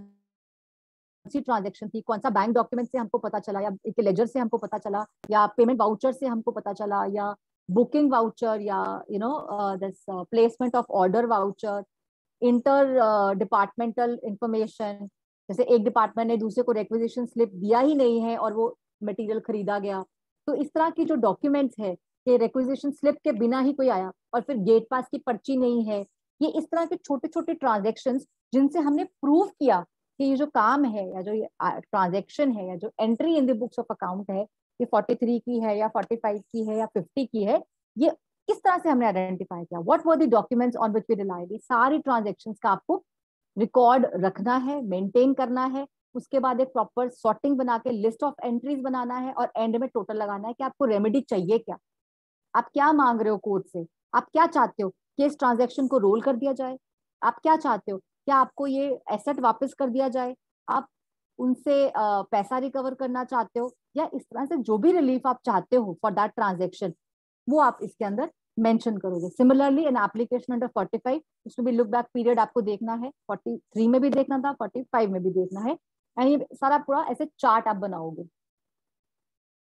सी ट्रांजैक्शन थी, कौन सा बैंक डॉक्यूमेंट से हमको पता चला, या एक लेजर से हमको पता चला, या पेमेंट वाउचर से हमको पता चला, या बुकिंग वाउचर, या this placement of order voucher, inter departmental information, जैसे एक डिपार्टमेंट ने दूसरे को रिक्विजिशन स्लिप दिया ही नहीं है और वो मटेरियल खरीदा गया, तो इस तरह की जो डॉक्यूमेंट्स है कि रिक्विजिशन स्लिप के बिना ही कोई आया और फिर गेट पास की पर्ची नहीं है, ये इस तरह के छोटे छोटे ट्रांजेक्शन्स जिनसे हमने प्रूव किया कि ये जो काम है या जो ट्रांजेक्शन है या जो entry in the books of account है, ये 43 की है या 45 की है या 50 की है, ये किस तरह से हमने आइडेंटिफाई किया, what were the documents on which we relied, सारी ट्रांजेक्शन्स का आपको रिकॉर्ड रखना है, मेंटेन करना है। उसके बाद एक प्रॉपर सॉर्टिंग बना के लिस्ट ऑफ एंट्रीज बनाना है और एंड में टोटल लगाना है कि आपको रेमेडी चाहिए क्या, आप क्या मांग रहे हो कोर्ट से, आप क्या चाहते हो कि इस ट्रांजेक्शन को रोल कर दिया जाए, आप क्या चाहते हो, क्या आपको ये एसेट वापस कर दिया जाए, आप उनसे पैसा रिकवर करना चाहते हो, या इस तरह से जो भी रिलीफ आप चाहते हो फॉर दैट ट्रांजेक्शन वो आप इसके अंदर मेंशन करोगे। सिमिलरली इन एप्लीकेशन अंडर 45 उसमें भी लुक बैक पीरियड आपको देखना है, 43 में भी देखना था, 45 में भी देखना है, एंड ये सारा पूरा ऐसे चार्ट आप बनाओगे।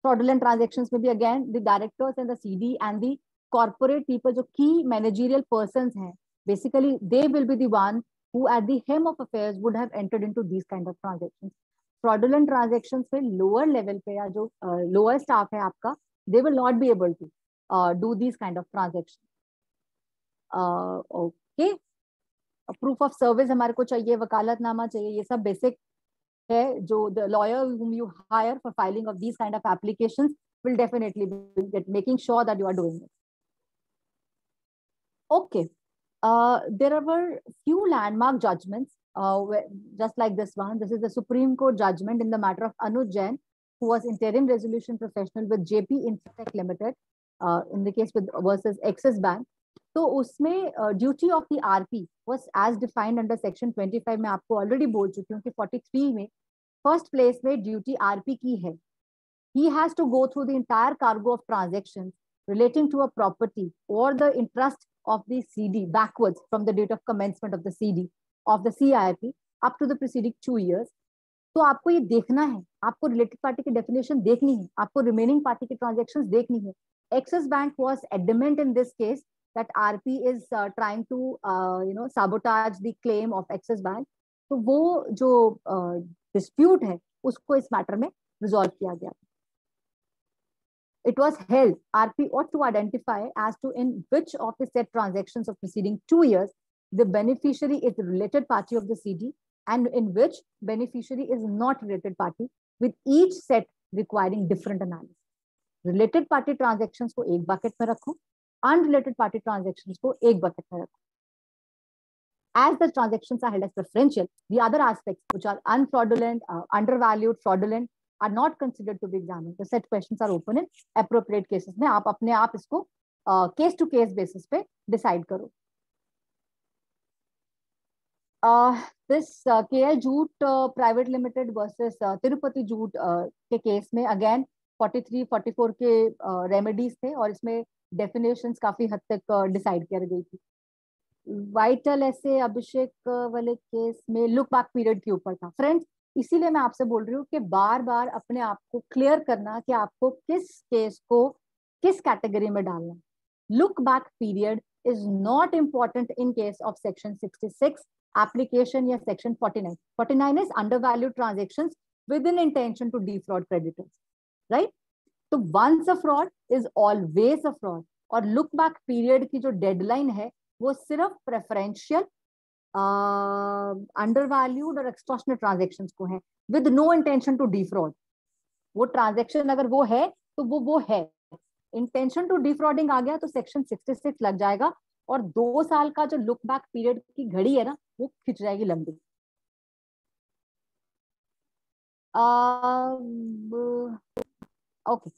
fraudulent transactions में भी again the directors and the CD and the corporate people जो key managerial persons हैं, basically they will be the one who at the hem of affairs would have entered into these kind of transactions. Fraudulent transactions में lower level पे या जो lower staff है आपका, they will not be able to do these kind of transactions. Okay, proof of service हमारे को चाहिए, वकालतनामा चाहिए, ये सब basic है जो the lawyer whom you hire for filing of these kind of applications will definitely be making sure that you are doing it. Okay, there were few landmark judgments just like this one. This is the Supreme Court judgment in the matter of Anuj Jain, who was interim resolution professional with JP Infotech Limited in the case with versus Axis Bank. तो उसमें duty of the RP was as defined under section 25 में आपको already बोल चुकी हूँ कि 43 में first place में ड्यूटी आरपी की है। He has to go through the entire cargo of transactions relating to a property और the interest of the CD backwards from the date of commencement of the CD of the CIP up to the preceding 2 years। तो आपको ये देखना है, आपको related party की definition देखनी है, आपको रिमेनिंग पार्टी की ट्रांजैक्शंस देखनी है। Axis bank was adamant in this case that RP is trying to sabotage the claim of Axis Bank। तो वो जो dispute है उसको इस मैटर में resolve किया गया। It was held RP ought to identify as to in which of the said transactions of preceding 2 years the beneficiary is the related party of the CD and in which beneficiary is not related party, with each set requiring different analysis। Related party transactions को एक bucket में रखो, unrelated party transactions को एक bucket में रखो। As the transactions are held as preferential, the other aspects which are unfraudulent, undervalued, fraudulent are not considered to be examined. The set questions are open in appropriate cases में आप अपने आप इसको case to case basis पे decide करो। This KL Jute Private Limited versus Tirupati Jute के case में again 43, 44 के रेमेडीज थे और इसमें डेफिनेशंस काफी हद तक डिसाइड कर गई थी। वाइटल ऐसे अभिषेक वाले केस में लुक बैक पीरियड के ऊपर था। फ्रेंड्स, इसीलिए मैं आपसे बोल रही हूँ कि बार बार अपने आप को क्लियर करना कि आपको किस केस को किस कैटेगरी में डालना। Look back period is not important in case of section 66 application या section 49। 49 is undervalued transactions with in intention to defraud creditors, right? तो once a fraud is always a fraud. और look back period की जो deadline है वो सिर्फ preferential, undervalued और एक्सटॉर्शनल transactions को है with no intention to defraud. वो ट्रांजैक्शन अगर वो है तो वो है। इंटेंशन टू डिफ्रॉडिंग आ गया तो सेक्शन 66 लग जाएगा और 2 साल का जो लुक बैक पीरियड की घड़ी है ना वो खिंच जाएगी लंबी। Okay,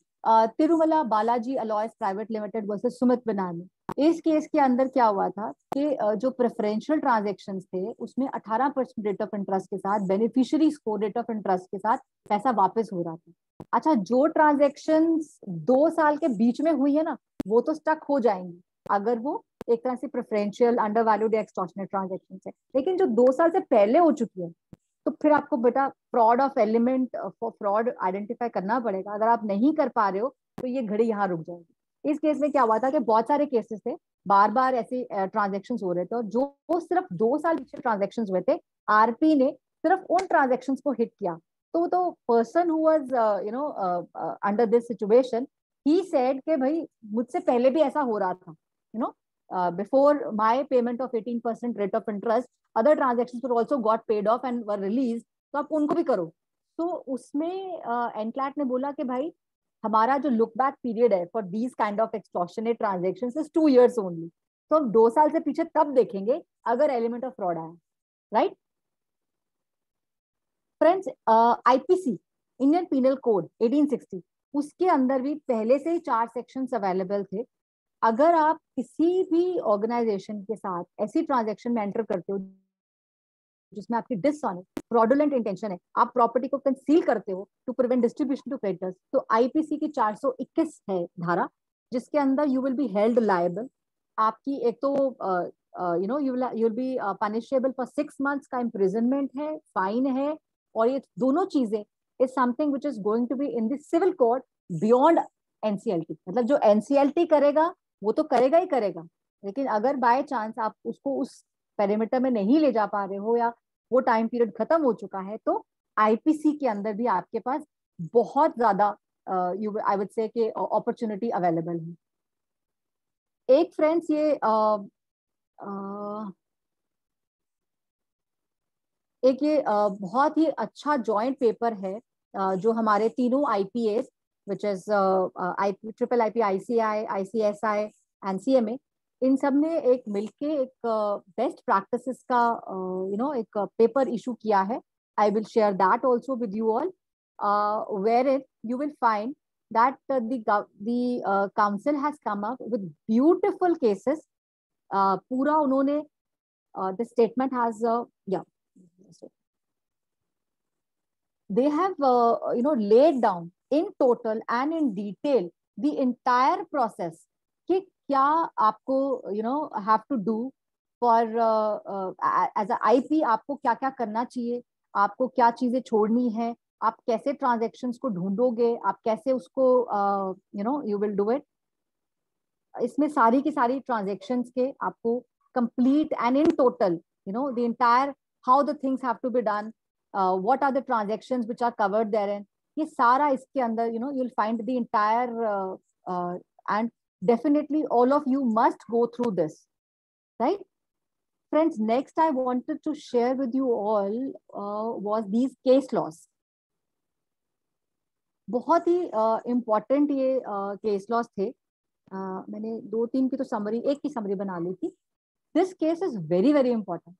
Tirumala Balaji alloys private limited versus Sumit बनानी। इस केस के अंदर क्या हुआ था कि जो प्रेफरेंशियल ट्रांजैक्शंस थे उसमें 18% रेट ऑफ इंटरेस्ट के साथ बेनिफिशियरीज को रेट ऑफ इंटरेस्ट के साथ पैसा वापस हो रहा था। अच्छा, जो ट्रांजैक्शंस 2 साल के बीच में हुई है ना वो तो स्टक हो जाएंगी अगर वो एक तरह से प्रेफरेंशियल, अंडरवैल्यूड या एक्सटॉर्शनल ट्रांजैक्शंस है। लेकिन जो 2 साल से पहले हो चुकी है तो फिर आपको बेटा fraud of element for fraud identify करना पड़ेगा। अगर आप नहीं कर पा रहे हो तो ये घड़ी यहाँ रुक जाएगी। इस केस में क्या हुआ था कि बहुत सारे केसेस थे, बार बार ऐसे ट्रांजेक्शंस हो रहे थे और जो सिर्फ 2 साल पीछे ट्रांजेक्शंस हुए थे, आरपी ने सिर्फ उन ट्रांजेक्शन्स को हिट किया, तो person who was under this situation, he said कि भाई मुझसे पहले भी ऐसा हो रहा था, before my payment of 18% rate of interest other transactions were also got paid of and were release, तो आप उनको भी करो। तो उसमें एनक्लैट ने बोला कि भाई हमारा जो लुक बैक पीरियड है for these kind of extortionate transactions is 2 years only. तो हम 2 साल से पीछे तब देखेंगे अगर एलिमेंट ऑफ फ्रॉड आया, right friends. IPC Indian penal code 1860, उसके अंदर भी पहले से ही 4 सेक्शंस अवेलेबल थे। अगर आप किसी भी ऑर्गेनाइजेशन के साथ ऐसी ट्रांजेक्शन में एंटर करते हो जिसमें आपकी डिसऑनेस्ट फ्रॉडुलेंट इंटेंशन है, आप प्रॉपर्टी को कंसील करते हो to prevent distribution to creditors, तो आईपीसी की 421 है धारा, जिसके अंदर you will be held liable. आपकी एक तो you will be punishable for 6 months का इम्प्रिजनमेंट है, फाइन है, और ये दोनों चीजें is something which is going to be in the civil code beyond NCLT. मतलब जो एनसीएलटी करेगा वो तो करेगा ही करेगा, लेकिन अगर बाय चांस आप उसको उस पेरीमीटर में नहीं ले जा पा रहे हो या वो टाइम पीरियड खत्म हो चुका है, तो आईपीसी के अंदर भी आपके पास बहुत ज्यादा आई वुड से कि अपॉर्चुनिटी अवेलेबल है। एक फ्रेंड्स ये बहुत ही अच्छा जॉइंट पेपर है जो हमारे तीनों IPs which is triple IP, ICI, ICSI and CMA, इन सब ने एक मिलके एक बेस्ट प्रैक्टिसेस का एक पेपर इशू किया है। I will share that also with you all, where it you will find that the council has come up with beautiful cases. पूरा उन्होंने the statement has they have laid down in total and in detail the entire process कि क्या आपको have to do for as a IP, आपको क्या क्या करना चाहिए, आपको क्या चीजें छोड़नी है, आप कैसे ट्रांजेक्शन्स को ढूंढोगे, आप कैसे उसको यू विल डू इट। इसमें सारी की सारी ट्रांजेक्शन्स के आपको complete and in total the entire how the things have to be done, what are the transactions which are covered therein, ये सारा इसके अंदर you will find the entire and definitely all of you must go through this, right friends? Next I wanted to share with you all was these case laws. बहुत ही important ये case laws थे। मैंने 2-3 की तो summary, एक की summary बना ली थी। This case is very very important.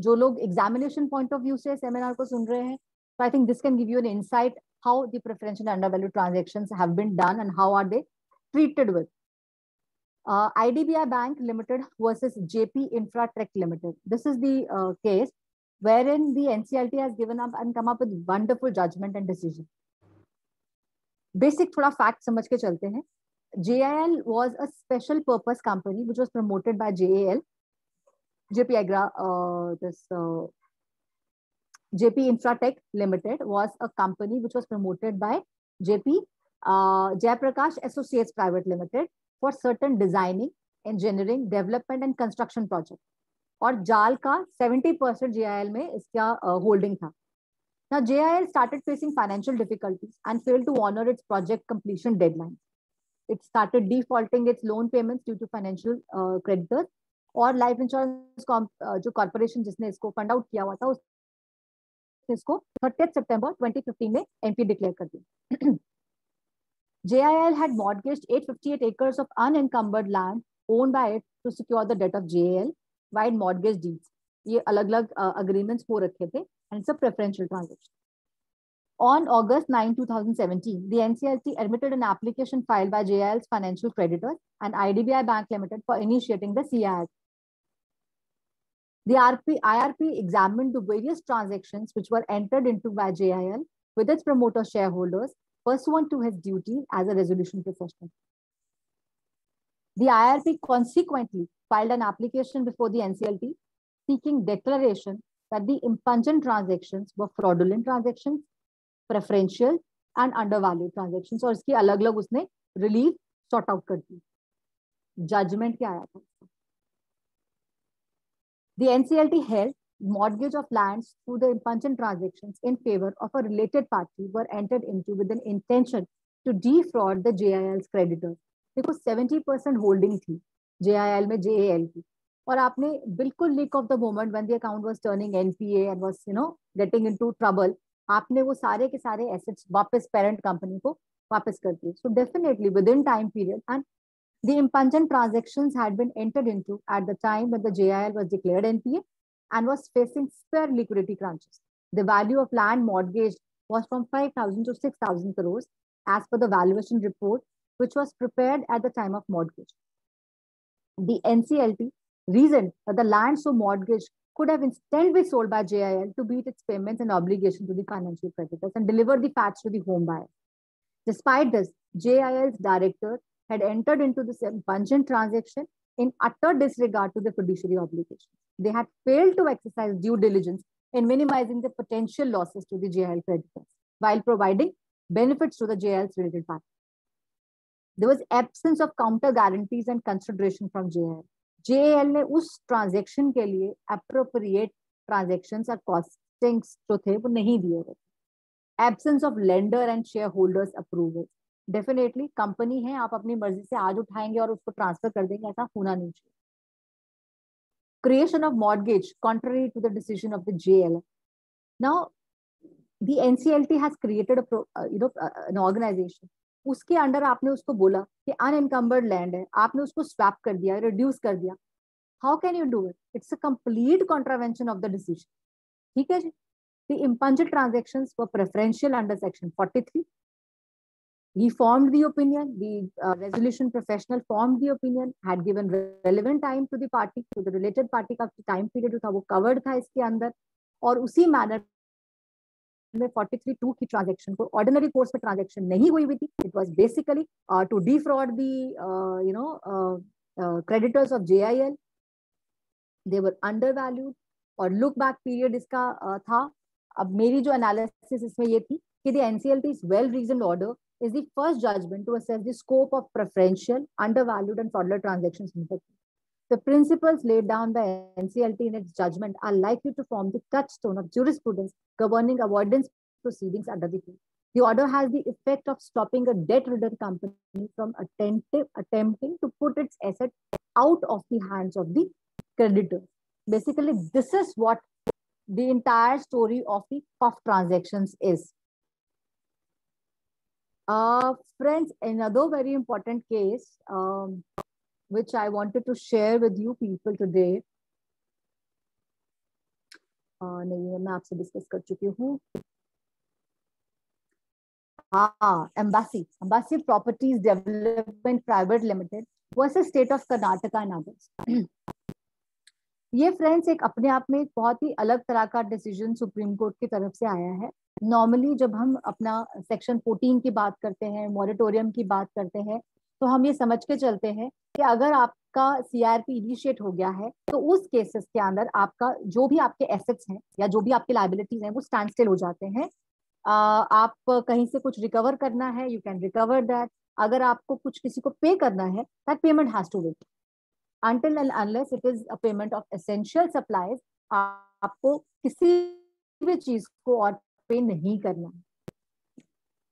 जो लोग एग्जामिनेशन पॉइंट ऑफ व्यू से सेमिनार को सुन रहे हैं, तो I think this can give you an insight how the preferential undervalue transactions have been done and how are they treated with. IDBI Bank Limited versus JP Infratech Limited. This is the case wherein the NCLT has given up and come up with wonderful judgment and decision. Basic थोड़ा fact समझ के चलते हैं। JIL was a special purpose company which was promoted by JAL. JP Infratech Limited was a company which was promoted by JP Jayaprakash Associates Private Limited for certain designing, engineering, development and construction project. और जाल का 70% JIL में इसका holding था. Now JIL started facing financial difficulties and failed to honor its project completion deadlines. It started defaulting its loan payments due to financial creditors. और life insurance जो corporation जिसने इसको फंड आउट किया हुआ था उसने इसको 30 सितंबर 2015 में एमपी डिक्लेयर कर दिया। JIL had mortgaged 858 acres of unencumbered land owned by it to secure the debt of JIL via mortgage deeds. ये अलग-अलग agreements हो रखे थे and it's a preferential transaction. On August 9, 2017, the NCLT admitted an application filed by JIL's financial creditors and IDBI Bank Limited for initiating the CIRP. The IRP examined the various transactions which were entered into by JIL with its promoter shareholders pursuant to his duties as a resolution professional. The IRP consequently filed an application before the NCLT seeking declaration that the impungent transactions were fraudulent transactions, preferential and undervalued transactions, और इसकी अलग-अलग उसने relief sort out कर दी। Judgment क्या आया था? The NCLT held mortgage of lands through the impungent transactions in favor of a related party were entered into with an intention to defraud the JIL's creditors. देखो 70% holding थी JIL में JAL की, और आपने बिल्कुल leak of the moment when the account was turning NPA and was getting into trouble, आपने वो सारे के सारे एसेट्स वापस पेरेंट कंपनी को वापस कर दिए. So definitely with in time period, and the impungent transactions had been entered into at the time when the JIL was declared NPA and was facing severe liquidity crunches. The value of land mortgaged was from 5,000 to 6,000 crores as per the valuation report, which was prepared at the time of mortgage. The NCLT reasoned that the land so mortgaged could have instead been sold by JIL to meet its payments and obligation to the financial creditors and deliver the facts to the home buyer. Despite this, JIL's director had entered into this impungent transaction in utter disregard to the fiduciary obligations. They had failed to exercise due diligence in minimizing the potential losses to the JIL creditors while providing benefits to the JIL's related party. There was absence of counter guarantees and consideration from JIL. JIL ने उस transaction के लिए appropriate transactions और costings जो थे वो नहीं दिए गए. Absence of lender and shareholders approval. Definitely company है, आप अपनी मर्जी से आज उठाएंगे और उसको ट्रांसफर कर देंगे, ऐसा होना नहीं चाहिए. Creation of mortgage contrary to the decision of the JIL. Now the NCLT has created an organisation, उसके अंडर आपने उसको बोला कि अनएनकम्बर्ड लैंड है, आपने उसको स्वैप कर दिया, रिड्यूस कर दिया. How can you do it? It's a complete contravention of the decision. ठीक है जी. The impungent transactions were preferential under section 43. He formed the opinion, the resolution professional formed the opinion, had given relevant time to the party, to the related party का time period जो था वो covered था इसके अंदर, और उसी manner में 43(2) की transaction को ordinary course में transaction नहीं हुई थी. It was basically to defraud the creditors of JIL. They were undervalued, और look back period इसका था. अब मेरी जो analysis इसमें ये थी कि the NCLT's well-reasoned order is the first judgment to assess the scope of preferential, undervalued, and fraudulent transactions. The principles laid down by NCLT in its judgment are likely to form the touchstone of jurisprudence governing avoidance proceedings under the Code. The order has the effect of stopping a debt-ridden company from attempting to put its asset out of the hands of the creditor. Basically, this is what the entire story of the PUF transactions is. Friends, another very important case which I wanted to share with you people today. नहीं, मैं आपसे discuss कर चुकी हूँ. हाँ, Embassy Properties Development Private Limited versus State of Karnataka and others. ये friends एक अपने आप में बहुत ही अलग तरह का डिसीजन सुप्रीम कोर्ट की तरफ से आया है. नॉर्मली जब हम अपना सेक्शन 14 की बात करते हैं, मॉरेटोरियम की बात करते हैं, तो हम ये समझ के चलते हैं कि अगर आपका CRP इनिशिएट हो गया है तो उस केसेस के अंदर आपका जो भी आपके एसेट्स हैं या जो भी आपके लायबिलिटीज हैं वो स्टैंड स्टिल हो जाते हैं. आप कहीं से कुछ रिकवर करना है, यू कैन रिकवर दैट. अगर आपको कुछ किसी को पे करना है, that payment has to wait until and unless it is a payment of essential supplies. आपको किसी भी चीज को और पे नहीं करना.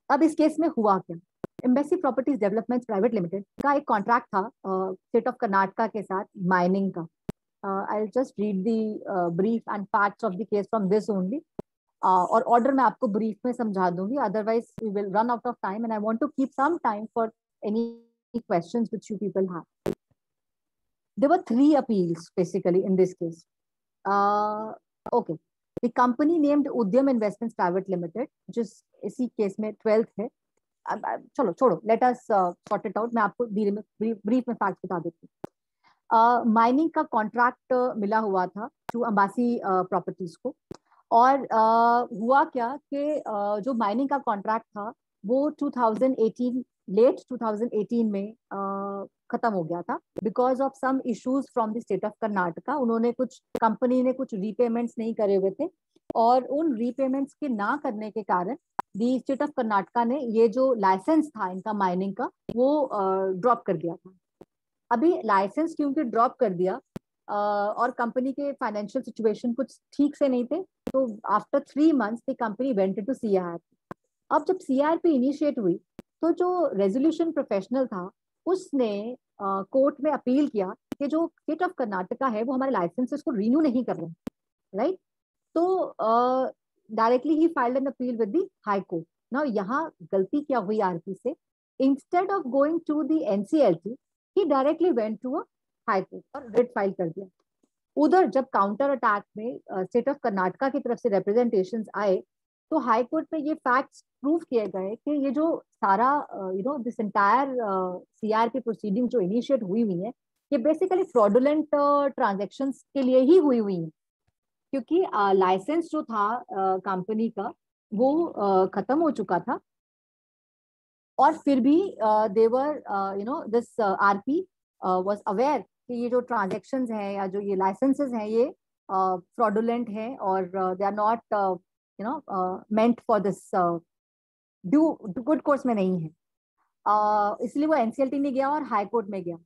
अब इस केस में हुआ क्या? Embassy properties development private limited का एक कॉन्ट्रैक्ट था स्टेट ऑफ कर्नाटका के साथ माइनिंग का. I will just read the brief and facts of the case from this only, और ऑर्डर मैं आपको ब्रीफ में समझा दूंगी, otherwise we will run out of time and I want to keep some time for any questions which you people have. There were 3 appeals basically in this case. Okay, the company named Udyam Investments Private Limited, which is इसी case में 12th है. चलो छोड़ो, let us sort it out. मैं आपको धीरे में brief में फैक्ट बता देती हूँ. माइनिंग का कॉन्ट्रैक्ट मिला हुआ था टू अंबासी प्रॉपर्टीज को, और हुआ क्या कि जो माइनिंग का कॉन्ट्रैक्ट था वो 2018 लेट 2018 में खत्म हो गया था because of some issues from the state of Karnataka. उन्होंने कुछ कंपनी ने कुछ रीपेमेंट्स नहीं करे हुए थे, और उन रीपेमेंट्स के ना करने के कारण दी स्टेट ऑफ कर्नाटका ने ये जो लाइसेंस था इनका माइनिंग का वो ड्रॉप कर दिया था. अभी लाइसेंस क्योंकि ड्रॉप कर दिया, और कंपनी के फाइनेंशियल सिचुएशन कुछ ठीक से नहीं थे, तो after 3 months the company went into CRP. अब जब सीआरपी इनिशिएट हुई तो जो रेजोल्यूशन प्रोफेशनल था उसने कोर्ट में अपील किया कि जो स्टेट ऑफ कर्नाटका है वो हमारे लाइसेंसेस को रिन्यू नहीं कर रहे, राइट। तो डायरेक्टली ही filed an appeal with the high court. Now यहाँ गलती क्या हुई आरपी से, instead of going to the NCLT ही directly went to a high court और रिट फाइल कर दिया। उधर जब काउंटर अटैक में स्टेट ऑफ कर्नाटका की तरफ से रिप्रेजेंटेशंस आए तो हाई कोर्ट में ये फैक्ट्स प्रूव किए गए कि ये जो सारा दिस एंटायर सीआरपी प्रोसीडिंग जो इनिशिएट हुई है ये बेसिकली फ्रॉडुलेंट ट्रांजैक्शंस के लिए ही हुई है, क्योंकि लाइसेंस जो था कंपनी का वो खत्म हो चुका था और फिर भी देवर दिस आरपी वाज अवेयर कि ये जो ट्रांजैक्शंस हैं या जो ये लाइसेंसेस हैं ये फ्रॉडुलेंट हैं और they are not meant for this good course में नहीं है। इसलिए वो एनसीएलटी में गया और हाई कोर्ट में गया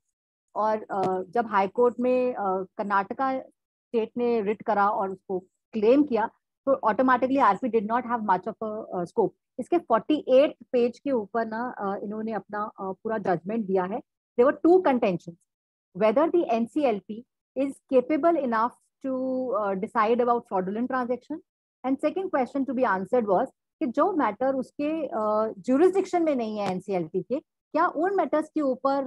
और जब हाई कोर्ट में कर्नाटका स्टेट ने रिट करा और उसको क्लेम किया तो automatically RP did not have much of a scope. इसके 48 पेज के ऊपर ना इन्होंने अपना पूरा जजमेंट दिया है। There were 2 contentions, whether the NCLT is capable enough to decide about fraudulent transaction, and second question to be answered was कि जो मैटर उसके jurisdiction में नहीं है NCLT के, क्या उन मैटर्स के ऊपर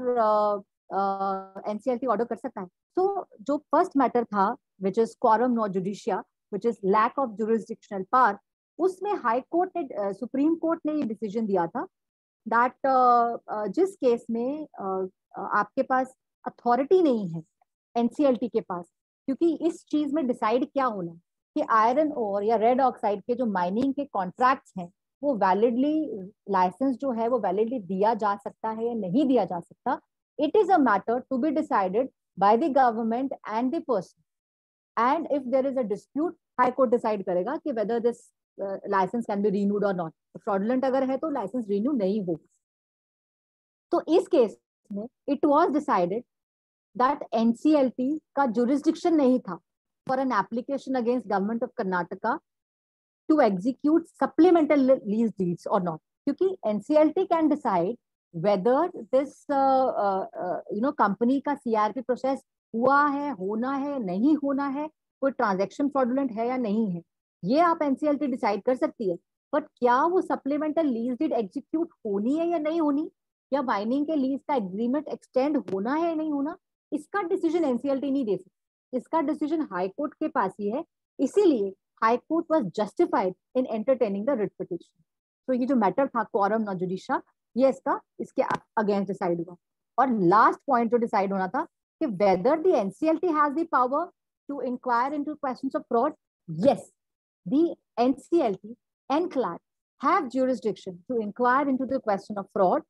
NCLT ऑर्डर कर सकता है। तो जो फर्स्ट मैटर था which is quorum non judicia, which is lack of jurisdictional power, उसमें हाई कोर्ट ने सुप्रीम कोर्ट ने ये डिसीजन दिया था दैट जिस केस में आपके पास अथॉरिटी नहीं है एनसीएलटी के पास, क्योंकि इस चीज में डिसाइड क्या होना कि आयरन ओर या रेड ऑक्साइड के जो माइनिंग के कॉन्ट्रैक्ट्स हैं वो वैलिडली लाइसेंस जो है वो वैलिडली दिया जा सकता है या नहीं दिया जा सकता। It is a matter to be decided by the government and the person, and if there is a dispute high court decide करेगा कि whether this licence can be renewed और नॉट। फ्रॉडुलेंट अगर है तो लाइसेंस रिन्यू नहीं होगा। तो इस केस में it was decided that NCLT का जुरिस्डिक्शन नहीं था for an application against government of Karnataka to execute supplemental lease deeds और नॉट, क्योंकि NCLT can decide whether this company का सीआरपी प्रोसेस हुआ है, होना है, नहीं होना है, कोई ट्रांजैक्शन फ्रॉडुलेंट है या नहीं है, ये आप एनसीएलटी डिसाइड कर सकती है। बट क्या वो सप्लीमेंटल लीज डीड एग्जीक्यूट होनी है या नहीं होनी, या माइनिंग के लीज का एग्रीमेंट एक्सटेंड होना है या नहीं होना, इसका डिसीजन एनसीएलटी नहीं दे सकती। इसका डिसीजन हाई कोर्ट के पास ही है। इसीलिए high court was justified in entertaining the writ petition. तो ये जो मैटर था क्वोरम नॉन जुडिशा, ये इसके अगेंस्ट डिसाइड हुआ। और लास्ट पॉइंट जो डिसाइड होना था कि whether the NCLT has the power to inquire into questions of fraud. Yes, the NCLT and CLAT have jurisdiction to inquire into the question of fraud.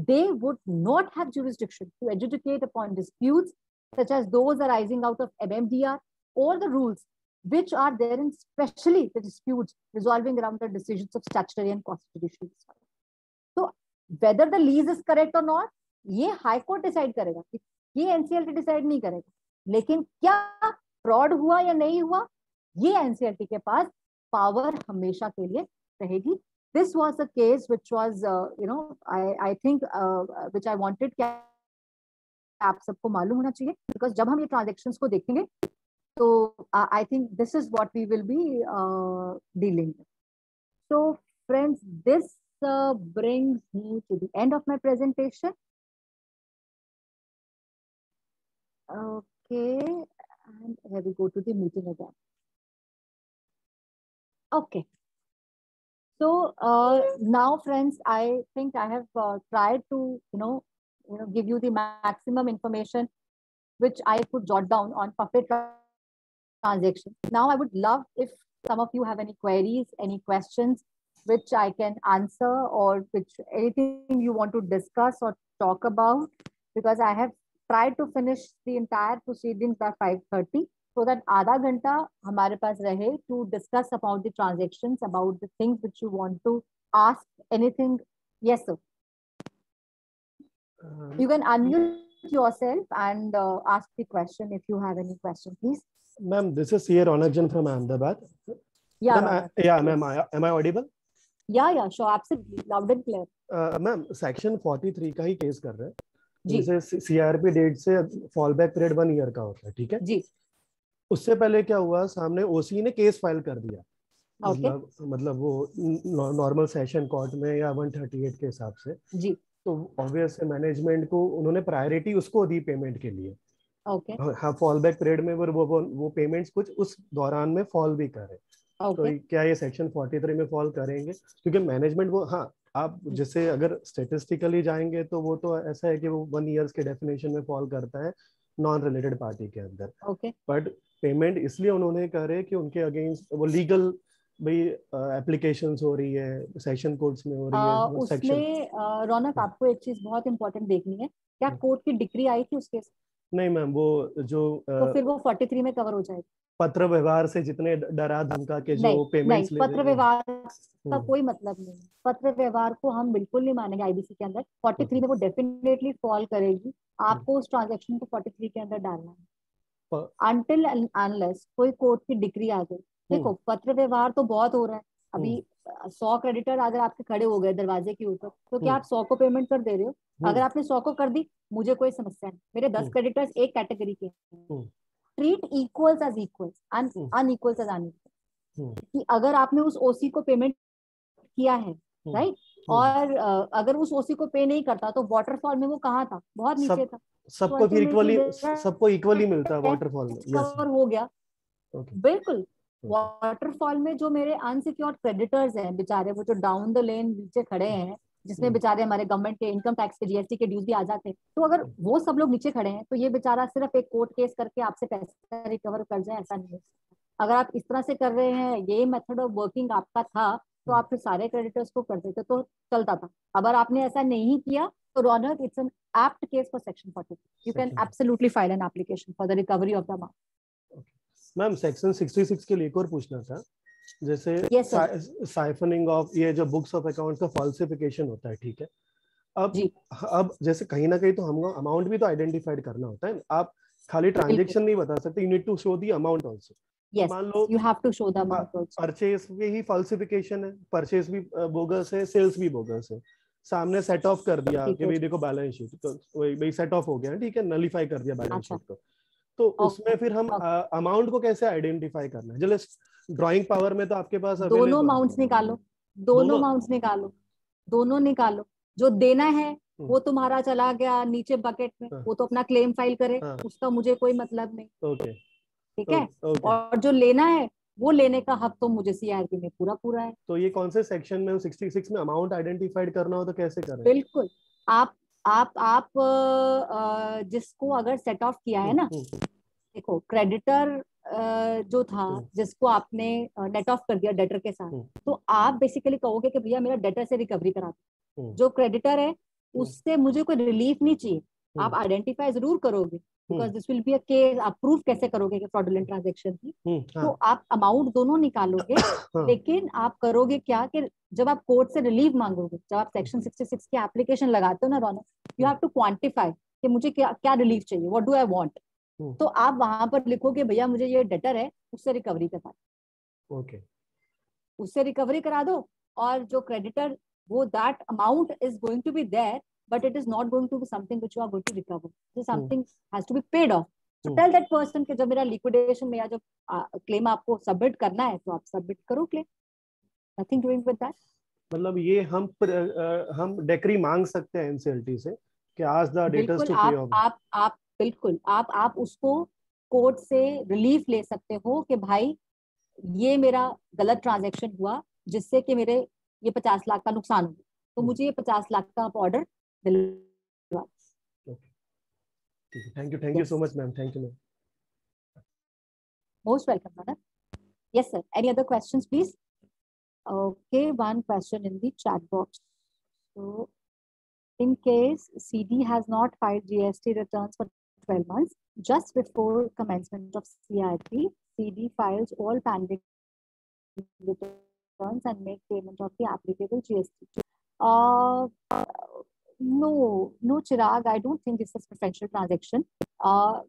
They would not have jurisdiction to adjudicate upon disputes such as those arising out of MMDR or the rules which are therein, especially the disputes resolving around the decisions of statutory and constitutional. So whether the lease is correct or not, ये high court decide करेगा, ये NCLT decide नहीं करेगा। लेकिन क्या fraud हुआ या नहीं हुआ, ये एनसीएलटी के पास पावर हमेशा के लिए रहेगी। This was the case which was, I think, which I wanted कि आप सबको मालूम होना चाहिए, because जब हम ये transactions को देखेंगे, तो I think this is what we will be dealing with. So, friends, this brings me to the end of my presentation. Okay, and here we go to the meeting again. Okay. So now, friends, I think I have tried to, give you the maximum information which I could jot down on puppet transactions. Now, I would love if some of you have any queries, any questions which I can answer, or which anything you want to discuss or talk about, because I have tried to finish the entire proceedings by 5:30. So that आधा घंटा हमारे पास रहे to discuss about the transactions, about the things which you want to ask anything. Yes, sir. You can unmute yourself and ask the question if you have any question, please. Ma'am, this is C.A. Ronakjan from Ahmedabad. Yeah, Ma'am, Ronak. yeah, Yes. ma'am, am I audible? Yeah, sure, absolutely, loud and clear. Ma'am section 43 का ही case कर रहे हैं, जी जैसे CRP date से fall back period 1 year का होता है, ठीक है जी। उससे पहले क्या हुआ, सामने ओसी ने केस फाइल कर दिया, ओके मतलब वो नॉर्मल सेशन कोर्ट में या 138 के हिसाब से जी। तो ऑब्वियस मैनेजमेंट को उन्होंने प्रायोरिटी उसको दी पेमेंट के लिए। ओके हाँ, फॉल बैक पीरियड में वो पेमेंट्स कुछ उस दौरान में फॉल भी करे, तो ओके क्या ये सेक्शन 43 में फॉल करेंगे? क्योंकि मैनेजमेंट वो, हाँ आप जैसे अगर स्टेटिस्टिकली जाएंगे तो वो तो ऐसा है कि वो 1 ईयर्स के डेफिनेशन में फॉल करता है नॉन रिलेटेड पार्टी के अंदर। ओके बट पेमेंट इसलिए उन्होंने करे कि उनके अगेंस्ट वो लीगल भाई एप्लीकेशंस हो रही है, सेशन कोर्ट्स में हो रही है वो सेक्शन। उसमें रौनक आपको एक चीज बहुत इंपॉर्टेंट देखनी है, क्या कोर्ट की डिक्री आई थी उसके? नहीं मैम, वो जो तो फिर वो 43 में कवर हो जाएगा। पत्र व्यवहार से जितने डरा धमका के जो नहीं पेमेंट्स ले पत्र व्यवहार का कोई मतलब नहीं है, पत्र व्यवहार को हम बिल्कुल नहीं मानेंगे आईबीसी के अंदर। 43 में वो डेफिनेटली फॉल करेगी, आपको उस ट्रांजेक्शन को 43 के अंदर डालना है अनटिल अनलेस कोई कोर्ट की डिक्री आ गई। देखो पत्र व्यवहार तो बहुत हो रहा है अभी, 100 क्रेडिटर अगर आपके खड़े हो गए दरवाजे के ऊपर तो क्या आप 100 को पेमेंट कर दे रहे हो? अगर आपने 100 को कर दी मुझे कोई समस्या नहीं, मेरे 10 क्रेडिटर्स एक कैटेगरी के treat equals as equals and unequals as unequal. कि अगर आपने उस ओसी को पेमेंट किया है राइट, और अगर उस ओसी को पे नहीं करता तो वाटरफॉल में वो कहाँ था? बहुत नीचे था। सबको फिर इक्वली मिलता है वाटरफॉल में। कवर हो गया Okay. बिल्कुल। वाटरफॉल में जो मेरे अनसिक्योर्ड क्रेडिटर्स हैं बेचारे, वो जो डाउन द लेन नीचे खड़े हैं, जिसमें बेचारे हमारे गवर्नमेंट के इनकम टैक्स के जीएसटी के ड्यूज भी आ जाते हैं, तो अगर वो सब लोग नीचे खड़े हैं तो ये बेचारा सिर्फ एक कोर्ट केस करके आपसे पैसा रिकवर कर जाए ऐसा नहीं है। अगर आप इस तरह से कर रहे हैं, ये मेथड ऑफ वर्किंग आपका था, तो आप फिर सारे क्रेडिटर्स को कर देते तो चलता था। अगर आपने ऐसा नहीं किया तो Raunak, it's an apt case for section 43। You can absolutely file an application for the recovery of the amount. Ma'am section 66 के लिए एक और पूछना था, जैसे साइफनिंग ऑफ ये जो बुक्स ऑफ अकाउंट्स का फॉल्सिफिकेशन होता है, ठीक है अब जैसे कहीं ना कहीं तो हमको अमाउंट भी तो आइडेंटिफाइड करना होता है, आप खाली ट्रांजैक्शन नहीं बता सकते, you need to show the amount also. मान लो you have to show the amount also, purchase में ही फॉल्सिफिकेशन है, परचेज भी बोगस है, सेल्स भी बोगस है, सामने सेट ऑफ कर दिया कि भाई देखो बैलेंस शीट, तो भाई सेट ऑफ हो गया, ठीक है, नलीफाई कर दिया बैलेंस शीट को, तो उसमें फिर हम अमाउंट को कैसे आइडेंटिफाई करना है? चलो ड्राइंग पावर में तो आपके पास दोनों अमाउंट्स निकालो, दोनों अमाउंट्स निकालो, दोनों निकालो। जो देना है वो तुम्हारा चला गया नीचे बकेट में, वो तो अपना क्लेम फाइल करे, उसका मुझे कोई मतलब नहीं, ठीक है। और जो लेना है वो लेने का हक तो मुझे सीआरपी में पूरा पूरा है। तो ये कौन से सेक्शन में 66 में अमाउंट आइडेंटिफाइड करना हो तो कैसे करें? बिल्कुल, आप जिसको अगर सेट ऑफ किया है ना, देखो क्रेडिटर जो था जिसको आपने नेट ऑफ कर दिया डेटर के साथ, तो आप बेसिकली कहोगे कि भैया मेरा डेटर से रिकवरी करा दो। जो क्रेडिटर है उससे मुझे कोई रिलीफ नहीं चाहिए, आप आइडेंटिफाई जरूर करोगे because this will be a case. आप प्रूफ कैसे करोगे कि फ्रॉडुलेंट ट्रांजैक्शन थी? तो आप अमाउंट दोनों निकालोगे, लेकिन आप करोगे क्या कि जब आप कोर्ट से रिलीफ मांगोगे, जब आप सेक्शन 66 की एप्लीकेशन लगाते हो ना रौनक, यू हैव टू क्वांटिफाई कि मुझे क्या क्या रिलीफ चाहिए, व्हाट डू आई वांट। तो आप वहां पर लिखोगे भैया मुझे ये डेटर है उससे रिकवरी करा दो, ओके, उससे रिकवरी करा दो। और जो क्रेडिटर, वो that amount is going to be there but it is not going to be something which you are going to recover. So something has to be paid off. So tell that person कि जब मेरा liquidation में या जब claim आपको submit करना है तो आप submit करो claim. Nothing doing with that. मतलब ये हम डेक्री मांग सकते हैं एनसीएलटी से कि ask the debtors to pay off. आप बिल्कुल आप उसको कोर्ट से रिलीफ ले सकते हो कि भाई ये मेरा गलत ट्रांजेक्शन हुआ जिससे कि मेरे ये 50 लाख का नुकसान हुआ, तो मुझे ये 50 लाख का आप ऑर्डर दिलवा। Thank you so much ma'am, thank you ma'am. Most welcome madam. Yes sir, any other questions please? Okay, one question in the chat box. So in case CD has not filed GST returns for 12 months, just before commencement of CIP, CD files all pending returns and make payment of the applicable GST. No Chirag, I don't think this is preferential transaction,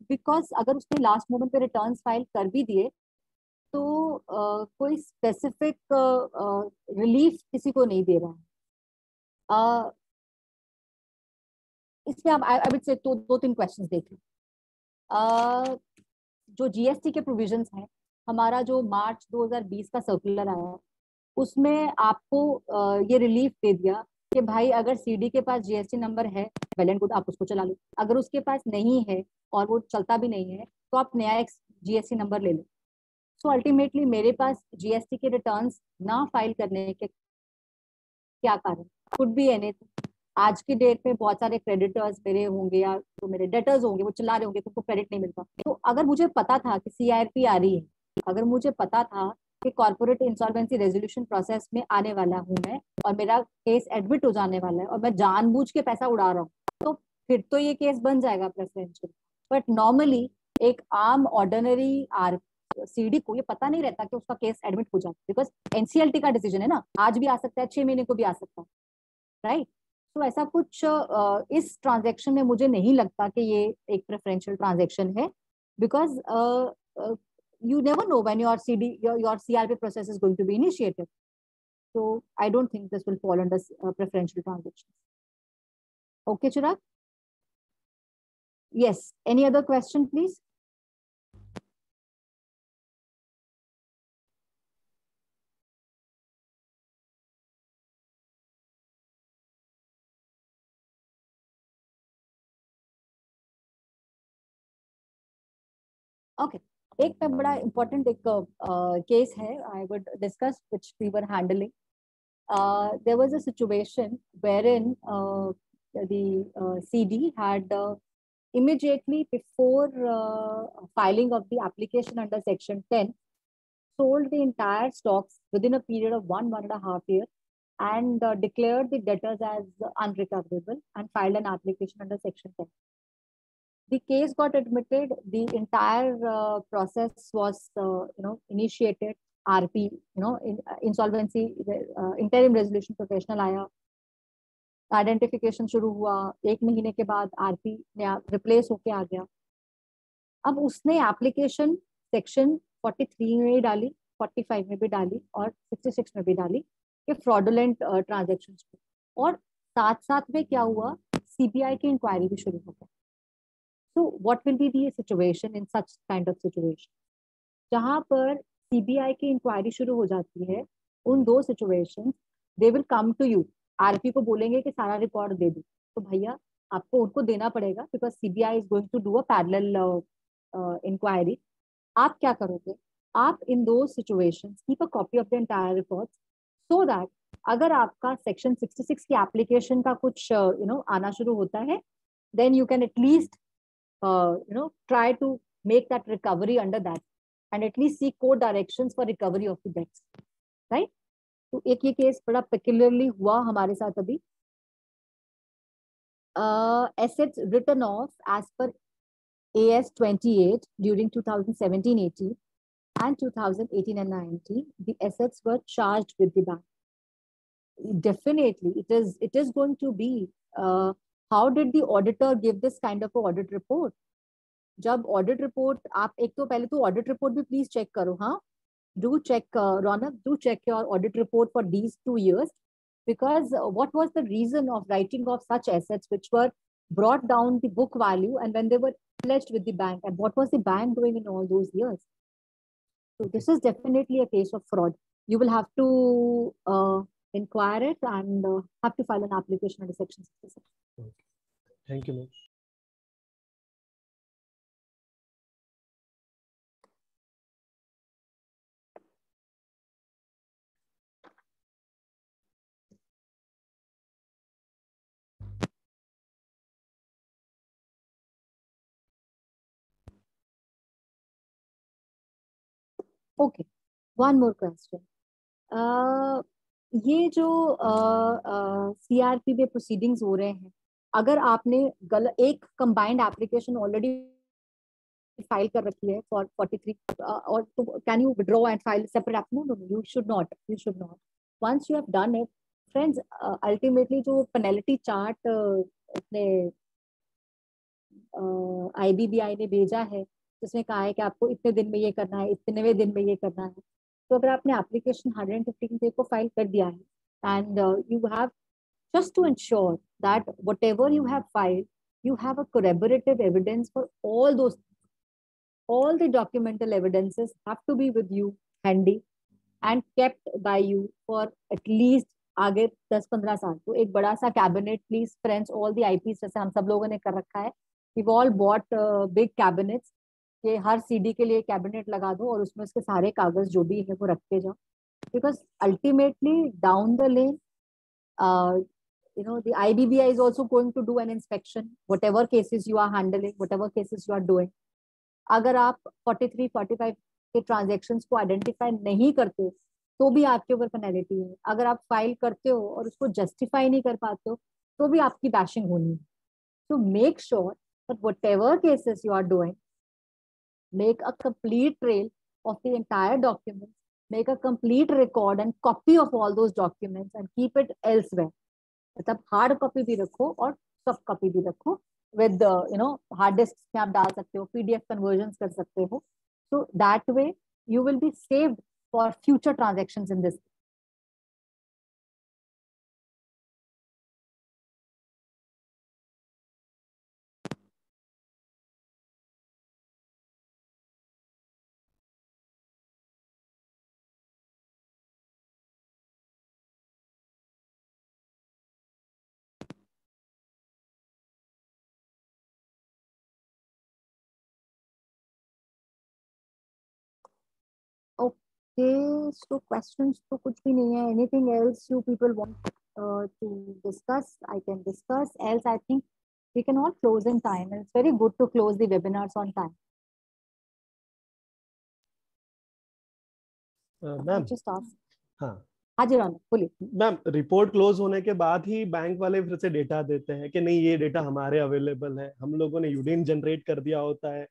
because अगर उसने last moment पे returns file कर भी दिए तो कोई specific relief किसी को नहीं दे रहा है। इसमें आप आई वुड से दो तीन क्वेश्चंस देखें। जो जीएसटी के प्रोविजंस हैं, हमारा जो मार्च 2020 का सर्कुलर आया उसमें आपको ये रिलीफ दे दिया कि भाई अगर सीडी के पास जीएसटी नंबर है, वेल एंड गुड, आप उसको चला लो। अगर उसके पास नहीं है और वो चलता भी नहीं है तो आप नया एक जीएसटी नंबर ले लो। सो अल्टीमेटली मेरे पास जीएसटी के रिटर्न्स ना फाइल करने के क्या कारण, कुड बी एनीथिंग। आज की डेट में बहुत सारे क्रेडिटर्स मेरे होंगे या तो मेरे डेटर्स होंगे, वो चिल्ला रहे होंगे तो उनको क्रेडिट नहीं मिलता। तो अगर मुझे पता था कि सीआरपी आ रही है, अगर मुझे पता था कि कॉर्पोरेट इंसॉल्वेंसी रेजोल्यूशन प्रोसेस में आने वाला हूं मैं और मेरा केस एडमिट हो जाने वाला है और मैं जानबूझ के पैसा उड़ा रहा हूँ, तो फिर तो ये केस बन जाएगा प्रेफरेंशियल। बट नॉर्मली एक आम ऑर्डिनरी आर सीडी को ये पता नहीं रहता कि उसका केस एडमिट हो जाए, बिकॉज एनसीएलटी का डिसीजन है ना, आज भी आ सकता है, 6 महीने को भी आ सकता है, राइट। तो ऐसा कुछ इस ट्रांजैक्शन में मुझे नहीं लगता कि ये एक प्रेफरेंशियल ट्रांजैक्शन है, because you never know when your CRP process is going to be initiated. So I don't think this will fall under preferential transactions. Okay, Chirag? Yes. Any other question, please? Okay. एक पे बड़ा important एक case है, I would discuss which we were handling. There was a situation wherein the CD had immediately before filing of the application under Section 10 sold the entire stocks within a period of 1.5 years and declared the debtors as unrecoverable and filed an application under Section 10. The case got admitted. The entire process was, initiated. RP, insolvency, interim resolution professional आया, identification शुरू हुआ, 1 महीने के बाद RP replace होके आ गया। अब उसने एप्लीकेशन सेक्शन 43 में भी डाली, 45 में भी डाली और 66 में भी डाली कि फ्रॉडुलेंट ट्रांजेक्शन, और साथ साथ में क्या हुआ, सीबीआई की इंक्वायरी भी शुरू हो गई। So what will be the situation in such kind of situation? जहां पर सीबीआई की इंक्वायरी शुरू हो जाती है, उन दो situation, they will come to you, RP को बोलेंगे कि सारा रिकॉर्ड दे दो, तो भैया आपको उनको देना पड़ेगा because CBI is going to do a parallel inquiry. आप क्या करोगे, आप इन दो situations keep a copy of the entire report so that अगर आपका सेक्शन 66 की एप्लीकेशन का कुछ आना शुरू होता है, then you can at least try to make that recovery under that and at least seek court directions for recovery of the debts, right? तो एक ये केस बड़ा peculiarly हुआ हमारे साथ अभी। Assets written off as per AS 28 during 2017-18 and 2018 and 19, the assets were charged with the bank. Definitely, it is going to be. How did the auditor give this kind of audit report? जब audit report, आप एक तो पहले तो audit report भी please check करो, हाँ, do check Raunak, do check your audit report for these 2 years, because what was the reason of writing off such assets which were brought down the book value and when they were pledged with the bank, and what was the bank doing in all those years? So this is definitely a case of fraud. You will have to inquire it and have to file an application under Section 66. Okay. Thank you, ma'am. Okay, one more question. ये जो CRP में proceedings हो रहे हैं, अगर आपने एक combined application already file कर रखी है फॉर 43 और तो can you withdraw and file separate? No, you should not, once you have done it friends ultimately जो पेनल्टी चार्ट अपने IBBI ने भेजा है, जिसमें कहा है कि आपको इतने दिन में ये करना है, इतने दिन में ये करना है, तो अगर आपने एप्लीकेशन 115 डे को फाइल कर दिया है and you have just to ensure that whatever you have filed, you have a corroborative evidence for all those, all the documental evidences have to be with you handy and kept by you for at least आगे 10-15 साल. तो एक बड़ा सा cabinet please friends, all the IPs जैसे हम सब लोगों ने कर रखा है, we've all bought big cabinets, कि हर CD के लिए कैबिनेट लगा दो और उसमें उसके सारे कागज जो भी है वो रखते जाओ, because ultimately down the lane the IBBI is also going to do an inspection, whatever cases you are handling, whatever cases you are doing. अगर आप 43-45 के ट्रांजेक्शन्स को आइडेंटिफाई नहीं करते तो भी आपके ऊपर पेनल्टी है. अगर आप फाइल करते हो और उसको जस्टिफाई नहीं कर पाते हो तो भी आपकी बैशिंग होनी है. So make sure that whatever cases you are doing, make a complete trail of the entire document, make a complete record and copy of all those documents and keep it elsewhere. मतलब hard copy भी रखो और soft copy भी रखो with hard disk में आप डाल सकते हो, PDF कन्वर्जन कर सकते हो. So that way you will be saved for future transactions in this. Okay, so questions तो कुछ भी नहीं है. Anything else you people want to discuss? I can discuss. Else, I think we can all close in time. And it's very good to close the webinars on time. Ma'am Just ask. हाँ हाँ जी रौनक बोलिए. Ma'am, report close होने के बाद ही bank वाले फिर से data देते हैं कि नहीं ये डेटा हमारे अवेलेबल है, हम लोगों ने यूडीन जनरेट कर दिया होता है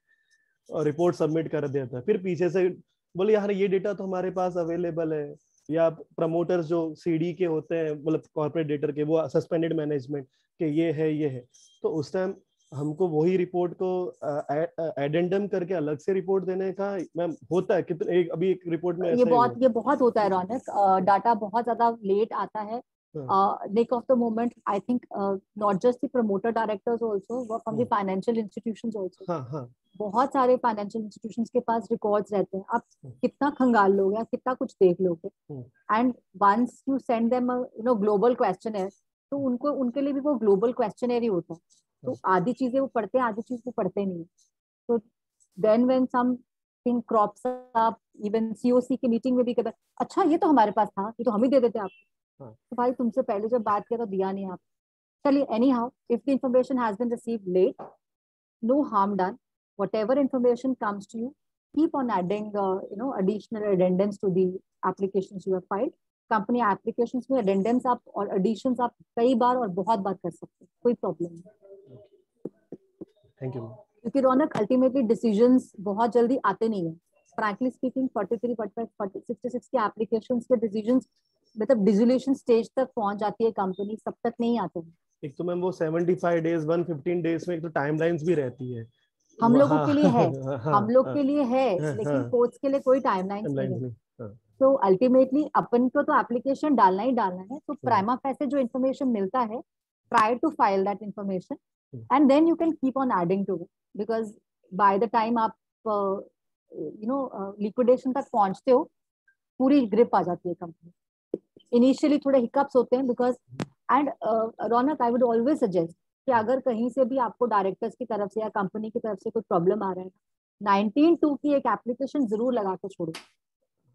और रिपोर्ट सबमिट कर देता है, फिर पीछे से बोले यार ये डेटा तो हमारे पास अवेलेबल है. या प्रमोटर्स जो CD के होते हैं, मतलब कॉर्पोरेट डेटर के, वो सस्पेंडेड मैनेजमेंट के ये है, तो उस टाइम हमको वही रिपोर्ट को एडेंडम करके अलग से रिपोर्ट देने का मैम होता है. कितने अभी एक रिपोर्ट में ये बहुत होता है रौनक. डाटा बहुत ज्यादा लेट आता है. Nick of the moment, I think not just the promoter directors also, but from the financial institutions also. हाँ. बहुत सारे फाइनेंशियल इंस्टीट्यूशंस के पास रिकॉर्ड्स रहते हैं. आप कितना खंगाल लोगे, कितना कुछ देख लोगे. And once you send them global questionnaire, तो उनको उनके लिए भी वो ग्लोबल क्वेश्चनर ही होता है. तो आधी चीजें वो पढ़ते हैं, आधी चीज वो पढ़ते नहीं. तो then when something crops up, even COC की मीटिंग में भी कहते हैं अच्छा ये तो हमारे पास था, ये तो हम ही दे देते आपको. तो भाई तुमसे पहले जब बात किया तो दिया नहीं आप. चलिए, anyhow, if the information has been received late, no harm done. Whatever information comes to you, keep on adding additional addendums to the applications you have filed. Company applications में addendums आप और additions आप कई बार और बहुत बार कर सकते हैं, कोई प्रॉब्लम नहीं. Thank you. क्योंकि रौनक अल्टीमेटली डिसीजंस बहुत जल्दी आते नहीं है. फ्रैंकली स्पीकिंग 43, 45, 66 के एप्लीकेशंस के डिसीजंस मतलब डिसोल्यूशन स्टेज तक पहुंच जाती है कंपनी, सब तक नहीं आते हैं. एक तो मैम वो 75 डेज 115 डेज में एक तो टाइमलाइंस भी रहती है. हम लोगों के लिए है, हम लोग के लिए है, लेकिन कोर्ट्स के लिए कोई टाइमलाइंस नहीं है. तो अल्टीमेटली अपन को तो एप्लीकेशन डालना ही डालना है. तो प्राइमा फेसी जो इन्फॉर्मेशन मिलता है, try to file that information and then you can keep on adding to it, because by the time आप लिक्विडेशन तक पहुंचते हो पूरी ग्रिप आ जाती है कंपनी. इनिशियली थोड़े हिकअप्स होते हैं because and Raunak I would always suggest कि अगर कहीं से भी आपको डायरेक्टर्स की तरफ से या कंपनी की तरफ से कोई प्रॉब्लम आ रहा है, 19(2) की एक एप्लीकेशन जरूर लगा के छोड़ो.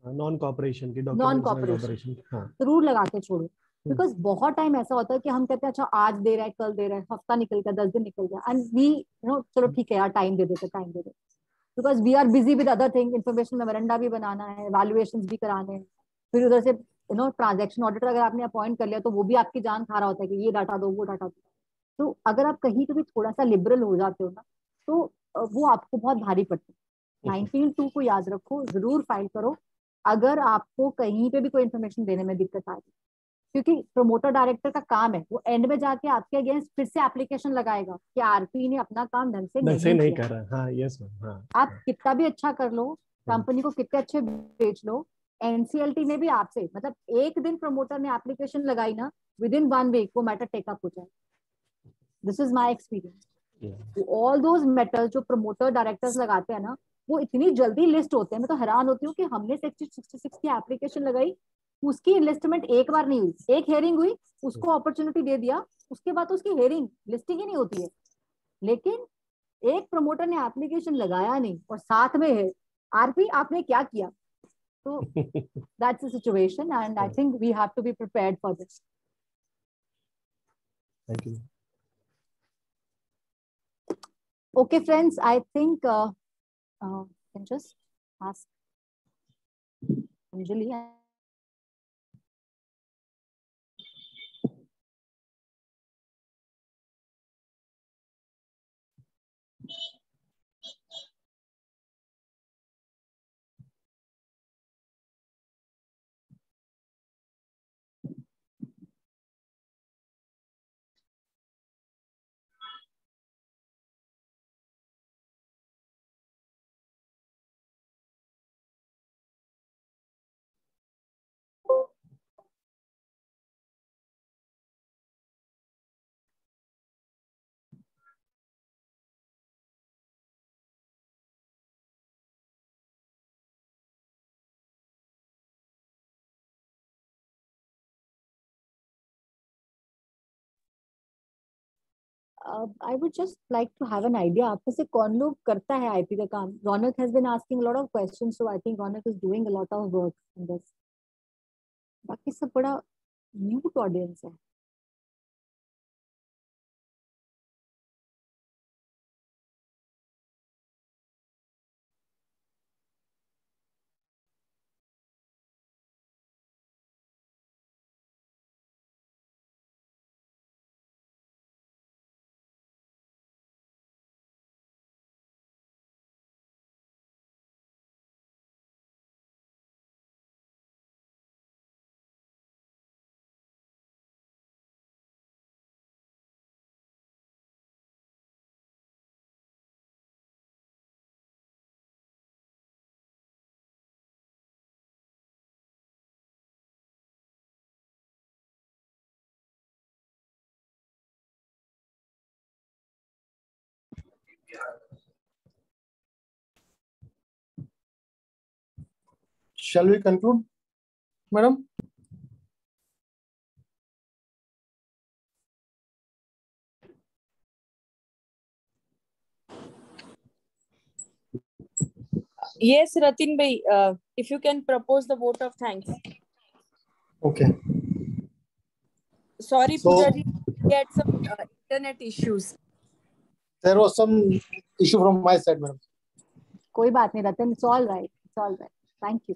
नॉन कॉर्पोरेशन जरूर लगा के छोड़ो. बिकॉज बहुत टाइम ऐसा होता है कि हम कहते हैं अच्छा आज दे रहा है, कल दे रहा है, हफ्ता निकल गया, 10 दिन निकल गया, एंड वी चलो ठीक है यार टाइम दे देते. Because we are busy with other thing. Information memoranda भी बनाना है, वैल्यूएशंस भी कराने हैं, फिर उधर से ट्रांजैक्शन ऑडिटर अगर आपने अपॉइंट कर लिया तो वो भी आपकी जान खा रहा होता है कि ये डाटा दो, वो डाटा दो. तो अगर आप कहीं पे भी थोड़ा सा लिबरल हो जाते हो ना, तो वो आपको बहुत भारी पड़ता है. 19(2) को याद रखो, जरूर फाइल करो अगर आपको कहीं पे भी कोई इन्फॉर्मेशन देने में दिक्कत आ रही. क्योंकि प्रमोटर डायरेक्टर का काम है वो एंड में जाके आपके अगेंस्ट फिर से एप्लीकेशन लगाएगा कि आरपी ने अपना काम ढंग से नहीं कर रहा। हाँ, यस मैम। हाँ, आप कितना भी अच्छा कर लो, कंपनी को कितने अच्छे बेच लो, एनसीएलटी ने भी आपसे मतलब एक दिन प्रमोटर ने एप्लीकेशन लगाई ना, विद इन 1 वीक वो मैटर टेकअप हो जाए। This is my experience. All those matters जो प्रमोटर डायरेक्टर्स लगाते हैं ना, वो इतनी जल्दी लिस्ट होते हैं। मैं तो हैरान होती हूँ कि हमने 66 की एप्लीकेशन लगाई, उसकी इनलिस्टमेंट एक बार नहीं हुई, एक हेयरिंग हुई, उसको अपॉर्चुनिटी दे दिया, उसके बाद उसकी हेयरिंग लिस्टिंग ही नहीं होती है। लेकिन एक प्रमोटर ने एप्लीकेशन लगाया नहीं और साथ में है आरपी आपने क्या किया। तो that's the situation and I think we have to be prepared for this. Thank you. Okay, friends, I think can just ask Anjali. I would just like to have an idea. आप में से कौन लोग करता है IP का काम? रौनक has been asking a lot of questions, so I think Raunak is doing a lot of work in this. बाकी सब बड़ा mute audience है. Shall we conclude, madam? Yes, Ratin bhai, if you can propose the vote of thanks. Okay. Sorry, Pooja ji, we had some internet issues. There was some issue from my side, madam. कोई बात नहीं Ratin, it's all right. It's all right. Thank you.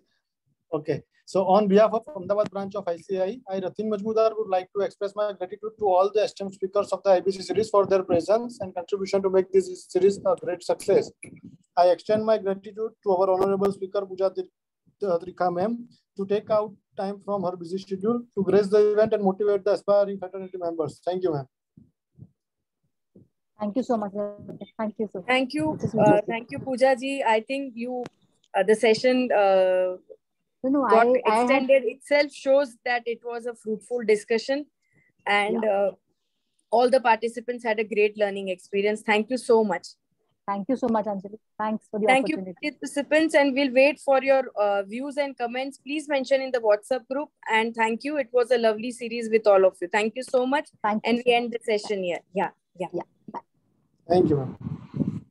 Okay. So on behalf of Ahmedabad branch of ICAI, I, Ratin Majmudar, would like to express my gratitude to all the esteemed speakers of the IBC series for their presence and contribution to make this series a great success. I extend my gratitude to our honorable speaker, Pooja Trikha ma'am, to take out time from her busy schedule to grace the event and motivate the aspiring fraternity members. Thank you, ma'am. Thank you so much. Thank you so much. Thank you. Thank you, Pooja ji. I think you, the session got extended itself shows that it was a fruitful discussion and all the participants had a great learning experience. Thank you so much. Thank you so much, Anjali. Thanks for the opportunity. Thank you, participants, and we'll wait for your views and comments. Please mention in the WhatsApp group. And thank you. It was a lovely series with all of you. Thank you so much. Thank you. And we end the session here. Yeah. Thank you, ma'am.